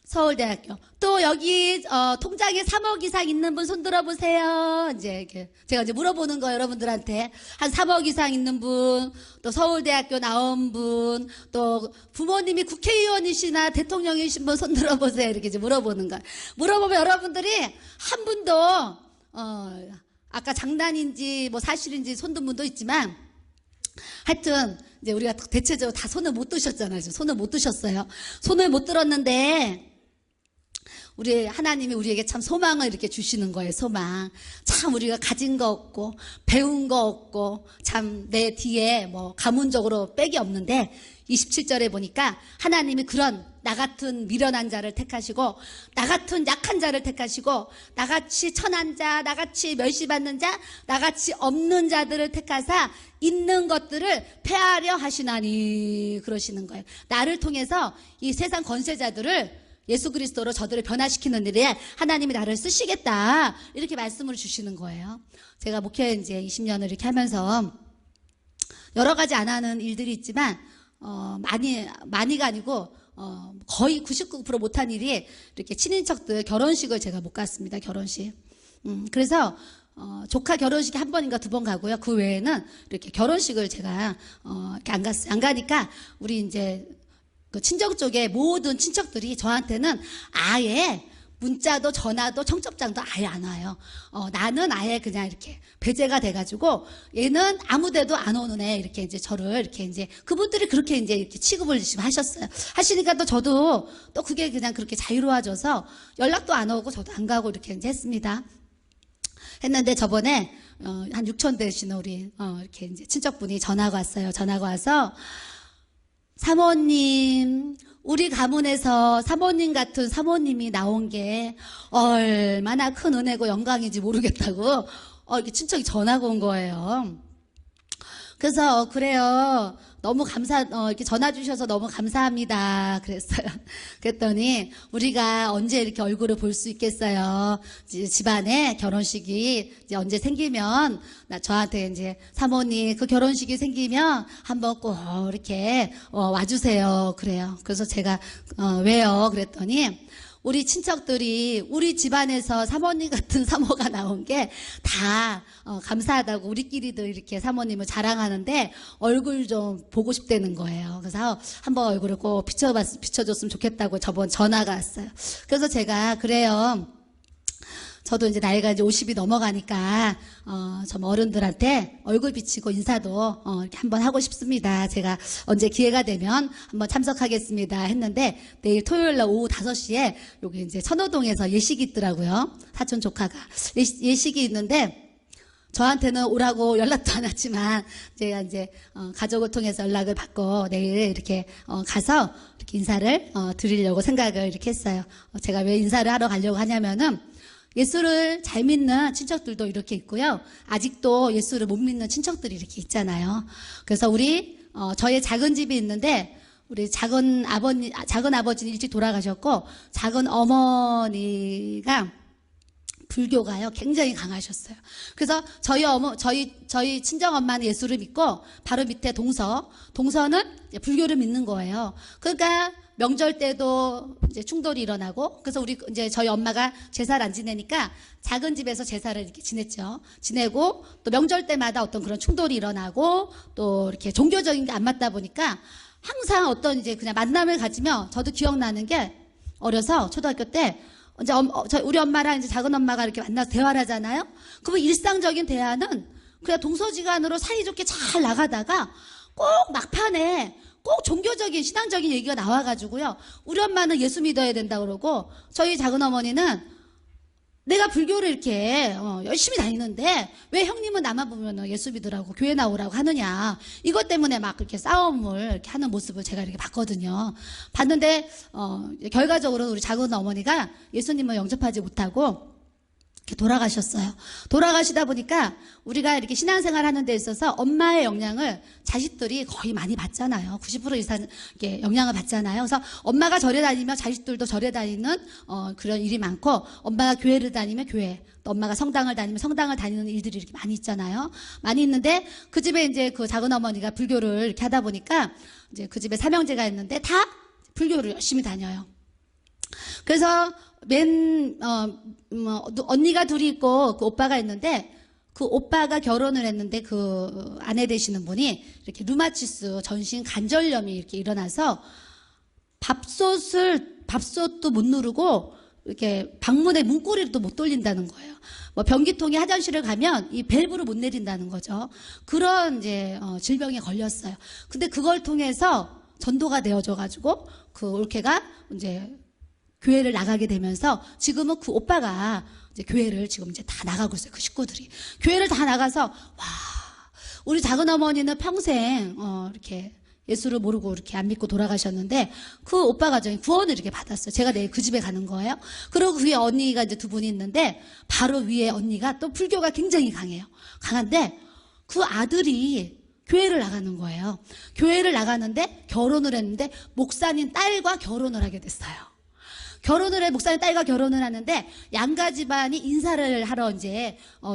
서울대학교. 또 여기 통장에 3억 이상 있는 분 손 들어보세요. 이제 제가 이제 물어보는 거예요, 여러분들한테. 한 3억 이상 있는 분, 또 서울대학교 나온 분, 또 부모님이 국회의원이시나 대통령이신 분 손 들어보세요. 이렇게 이제 물어보는 거예요. 물어보면 여러분들이 한 분도 아까 장난인지 사실인지 손든 분도 있지만 하여튼 이제 우리가 대체적으로 다 손을 못 드셨잖아요. 손을 못 드셨어요. 손을 못 들었는데 우리 하나님이 우리에게 참 소망을 이렇게 주시는 거예요. 소망. 참 우리가 가진 거 없고 배운 거 없고 참 내 뒤에 가문적으로 빽이 없는데 27절에 보니까 하나님이 그런 나 같은 미련한 자를 택하시고, 나 같은 약한 자를 택하시고, 나같이 천한 자, 나같이 멸시받는 자, 나같이 없는 자들을 택하사 있는 것들을 폐하려 하시나니, 그러시는 거예요. 나를 통해서 이 세상 권세자들을 예수 그리스도로 저들을 변화시키는 일에 하나님이 나를 쓰시겠다, 이렇게 말씀을 주시는 거예요. 제가 목회 이제 20년을 이렇게 하면서 여러 가지 안 하는 일들이 있지만 많이가 아니고 거의 99% 못한 일이 이렇게 친인척들 결혼식을 제가 못 갔습니다. 결혼식. 그래서 조카 결혼식에 한 번인가 두 번 가고요. 그 외에는 이렇게 결혼식을 제가 이렇게 안 갔어요. 안 가니까 우리 이제 그 친정 쪽에 모든 친척들이 저한테는 아예 문자도 전화도 청첩장도 아예 안 와요. 나는 아예 그냥 이렇게 배제가 돼가지고 얘는 아무데도 안 오는 애, 이렇게 이제 저를 이렇게 이제 그분들이 그렇게 이제 이렇게 취급을 지금 하셨어요. 하시니까 또 저도 또 그게 그냥 그렇게 자유로워져서 연락도 안 오고 저도 안 가고 이렇게 이제 했습니다. 했는데 저번에 한 6천 되시는 우리 이렇게 이제 친척분이 전화가 왔어요. 전화가 와서 사모님, 우리 가문에서 사모님 같은 사모님이 나온 게 얼마나 큰 은혜고 영광인지 모르겠다고 이렇게 친척이 전화가 온 거예요. 그래서 그래요. 너무 이렇게 전화 주셔서 너무 감사합니다. 그랬어요. 그랬더니 우리가 언제 이렇게 얼굴을 볼 수 있겠어요. 집안에 결혼식이 이제 언제 생기면 저한테 이제 사모님 그 결혼식이 생기면 한번 꼭 이렇게 와주세요. 그래요. 그래서 제가 왜요? 그랬더니 우리 친척들이 우리 집안에서 사모님 같은 사모가 나온 게 다 감사하다고 우리끼리도 이렇게 사모님을 자랑하는데 얼굴 좀 보고 싶다는 거예요. 그래서 한번 얼굴을 꼭 비춰줬으면 좋겠다고 저번 전화가 왔어요. 그래서 제가 그래요. 저도 이제 나이가 이제 50이 넘어가니까 좀 어른들한테 얼굴 비치고 인사도 이렇게 한번 하고 싶습니다. 제가 언제 기회가 되면 한번 참석하겠습니다 했는데 내일 토요일 날 오후 5시에 여기 이제 천호동에서 예식이 있더라고요. 사촌 조카가 예식이 있는데 저한테는 오라고 연락도 안 왔지만 제가 이제 가족을 통해서 연락을 받고 내일 이렇게 가서 이렇게 인사를 드리려고 생각을 이렇게 했어요. 제가 왜 인사를 하러 가려고 하냐면은 예수를 잘 믿는 친척들도 이렇게 있고요. 아직도 예수를 못 믿는 친척들이 이렇게 있잖아요. 그래서 저의 작은 집이 있는데 우리 작은 아버지는 일찍 돌아가셨고 작은 어머니가 불교가요 굉장히 강하셨어요. 그래서 저희 친정 엄마는 예수를 믿고 바로 밑에 동서는 이제 불교를 믿는 거예요. 그러니까 명절 때도 이제 충돌이 일어나고, 그래서 이제 저희 엄마가 제사를 안 지내니까 작은 집에서 제사를 이렇게 지냈죠. 지내고 또 명절 때마다 어떤 그런 충돌이 일어나고 또 이렇게 종교적인 게 안 맞다 보니까 항상 어떤 이제 그냥 만남을 가지면 저도 기억나는 게 어려서 초등학교 때 이제 우리 엄마랑 이제 작은 엄마가 이렇게 만나서 대화를 하잖아요. 그러면 일상적인 대화는 그냥 동서지간으로 사이좋게 잘 나가다가 꼭 막판에 꼭 종교적인 신앙적인 얘기가 나와가지고요. 우리 엄마는 예수 믿어야 된다 그러고 저희 작은 어머니는 내가 불교를 이렇게 열심히 다니는데 왜 형님은 나만 보면 예수 믿으라고 교회 나오라고 하느냐, 이것 때문에 막 그렇게 싸움을 이렇게 하는 모습을 제가 이렇게 봤거든요. 봤는데 결과적으로 우리 작은 어머니가 예수님을 영접하지 못하고 이렇게 돌아가셨어요. 돌아가시다 보니까 우리가 이렇게 신앙생활 하는 데 있어서 엄마의 영향을 자식들이 거의 많이 받잖아요. 90% 이상 이렇게 영향을 받잖아요. 그래서 엄마가 절에 다니면 자식들도 절에 다니는 그런 일이 많고, 엄마가 교회를 다니면 교회, 또 엄마가 성당을 다니면 성당을 다니는 일들이 이렇게 많이 있잖아요. 많이 있는데 그 집에 이제 그 작은 어머니가 불교를 이렇게 하다 보니까 이제 그 집에 삼형제가 있는데 다 불교를 열심히 다녀요. 그래서 언니가 둘이 있고 그 오빠가 있는데, 그 오빠가 결혼을 했는데 그 아내 되시는 분이 이렇게 루마티스 전신 관절염이 이렇게 일어나서 밥솥도 못 누르고 이렇게 방문에 문고리도 못 돌린다는 거예요. 변기통에 화장실을 가면 이 밸브를 못 내린다는 거죠. 그런 이제 질병에 걸렸어요. 근데 그걸 통해서 전도가 되어져-가지고 그 올케가 이제 교회를 나가게 되면서 지금은 그 오빠가 이제 교회를 지금 이제 다 나가고 있어요. 그 식구들이 교회를 다 나가서, 와, 우리 작은 어머니는 평생 이렇게 예수를 모르고 이렇게 안 믿고 돌아가셨는데 그 오빠 가정이 구원을 이렇게 받았어요. 제가 내일 그 집에 가는 거예요. 그리고 그 위에 언니가 이제 두 분이 있는데 바로 위에 언니가 또 불교가 굉장히 강해요. 강한데 그 아들이 교회를 나가는 거예요. 교회를 나가는데 결혼을 했는데 목사님 딸과 결혼을 하게 됐어요. 목사님 딸과 결혼을 하는데 양가 집안이 인사를 하러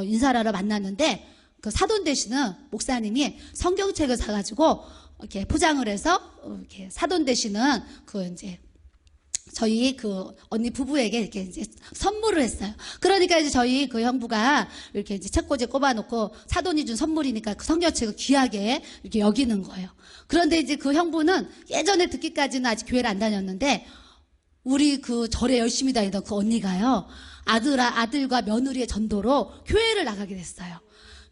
인사를 하러 만났는데 그 사돈 되시는 목사님이 성경책을 사가지고 이렇게 포장을 해서 이렇게 사돈 되시는 저희 그 언니 부부에게 이렇게 이제 선물을 했어요. 그러니까 이제 저희 그 형부가 이렇게 이제 책꽂이에 꼽아놓고 사돈이 준 선물이니까 그 성경책을 귀하게 이렇게 여기는 거예요. 그런데 이제 그 형부는 예전에 듣기까지는 아직 교회를 안 다녔는데 우리 그 절에 열심히 다니던 그 언니가요. 아들과 며느리의 전도로 교회를 나가게 됐어요.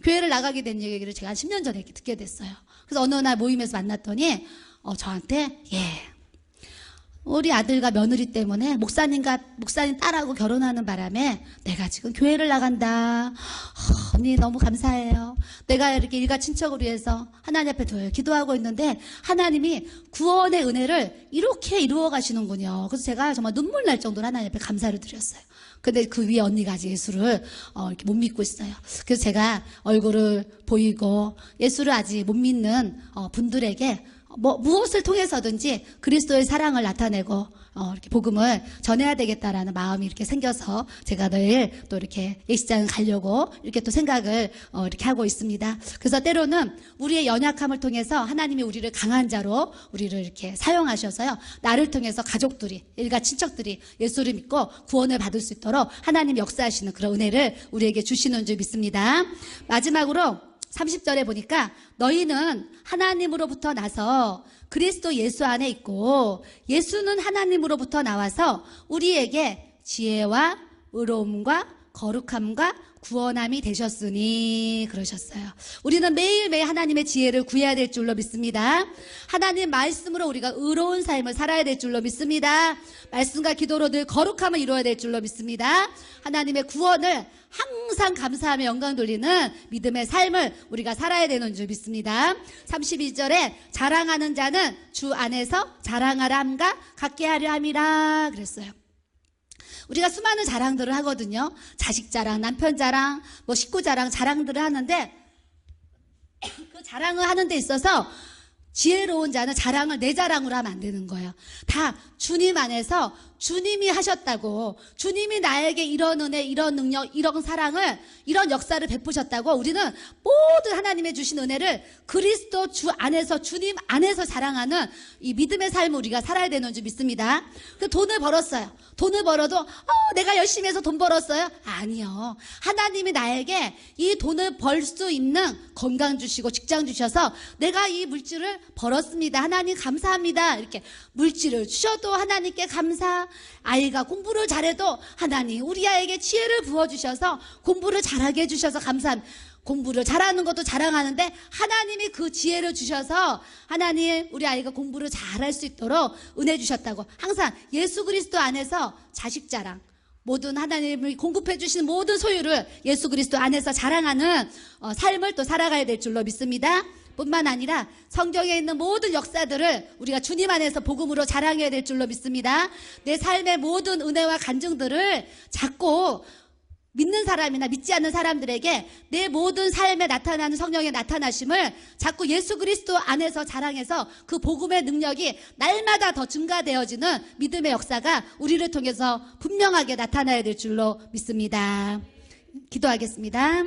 교회를 나가게 된 얘기를 제가 한 10년 전에 이렇게 듣게 됐어요. 그래서 어느 날 모임에서 만났더니 저한테 우리 아들과 며느리 때문에 목사님 딸하고 결혼하는 바람에 내가 지금 교회를 나간다. 언니 너무 감사해요. 내가 이렇게 일가 친척을 위해서 하나님 앞에 기도하고 있는데 하나님이 구원의 은혜를 이렇게 이루어 가시는군요. 그래서 제가 정말 눈물 날 정도로 하나님 앞에 감사를 드렸어요. 근데 그 위에 언니가 아직 예수를 이렇게 못 믿고 있어요. 그래서 제가 얼굴을 보이고 예수를 아직 못 믿는 분들에게 무엇을 통해서든지 그리스도의 사랑을 나타내고 이렇게 복음을 전해야 되겠다라는 마음이 이렇게 생겨서 제가 내일 또 이렇게 예식장 가려고 이렇게 또 생각을 이렇게 하고 있습니다. 그래서 때로는 우리의 연약함을 통해서 하나님이 우리를 강한 자로 우리를 이렇게 사용하셔서요. 나를 통해서 가족들이, 일가 친척들이 예수를 믿고 구원을 받을 수 있도록 하나님 역사하시는 그런 은혜를 우리에게 주시는 줄 믿습니다. 마지막으로 30절에 보니까 너희는 하나님으로부터 나서 그리스도 예수 안에 있고 예수는 하나님으로부터 나와서 우리에게 지혜와 의로움과 거룩함과 구원함이 되셨으니 그러셨어요. 우리는 매일매일 하나님의 지혜를 구해야 될 줄로 믿습니다. 하나님 말씀으로 우리가 의로운 삶을 살아야 될 줄로 믿습니다. 말씀과 기도로 늘 거룩함을 이루어야 될 줄로 믿습니다. 하나님의 구원을 항상 감사하며 영광 돌리는 믿음의 삶을 우리가 살아야 되는 줄 믿습니다. 32절에 자랑하는 자는 주 안에서 자랑하라 함과 같게 하려 함이라 그랬어요. 우리가 수많은 자랑들을 하거든요. 자식 자랑, 남편 자랑, 식구 자랑, 자랑들을 하는데 그 자랑을 하는 데 있어서 지혜로운 자는 자랑을 내 자랑으로 하면 안 되는 거예요. 다 주님 안에서 주님이 하셨다고, 주님이 나에게 이런 은혜, 이런 능력, 이런 사랑을, 이런 역사를 베푸셨다고 우리는 모든 하나님의 주신 은혜를 그리스도 주 안에서, 주님 안에서 자랑하는 이 믿음의 삶을 우리가 살아야 되는 줄 믿습니다. 그 돈을 벌었어요. 돈을 벌어도 내가 열심히 해서 돈 벌었어요? 아니요. 하나님이 나에게 이 돈을 벌 수 있는 건강 주시고 직장 주셔서 내가 이 물질을 벌었습니다. 하나님 감사합니다. 이렇게 물질을 주셔도 하나님께 감사. 아이가 공부를 잘해도 하나님 우리 아이에게 지혜를 부어주셔서 공부를 잘하게 해주셔서 감사합니다. 공부를 잘하는 것도 자랑하는데 하나님이 그 지혜를 주셔서 하나님 우리 아이가 공부를 잘할 수 있도록 은혜 주셨다고 항상 예수 그리스도 안에서 자식 자랑 모든 하나님이 공급해 주시는 모든 소유를 예수 그리스도 안에서 자랑하는 삶을 또 살아가야 될 줄로 믿습니다. 뿐만 아니라 성경에 있는 모든 역사들을 우리가 주님 안에서 복음으로 자랑해야 될 줄로 믿습니다. 내 삶의 모든 은혜와 간증들을 자꾸 믿는 사람이나 믿지 않는 사람들에게 내 모든 삶에 나타나는 성령의 나타나심을 자꾸 예수 그리스도 안에서 자랑해서 그 복음의 능력이 날마다 더 증가되어지는 믿음의 역사가 우리를 통해서 분명하게 나타나야 될 줄로 믿습니다. 기도하겠습니다.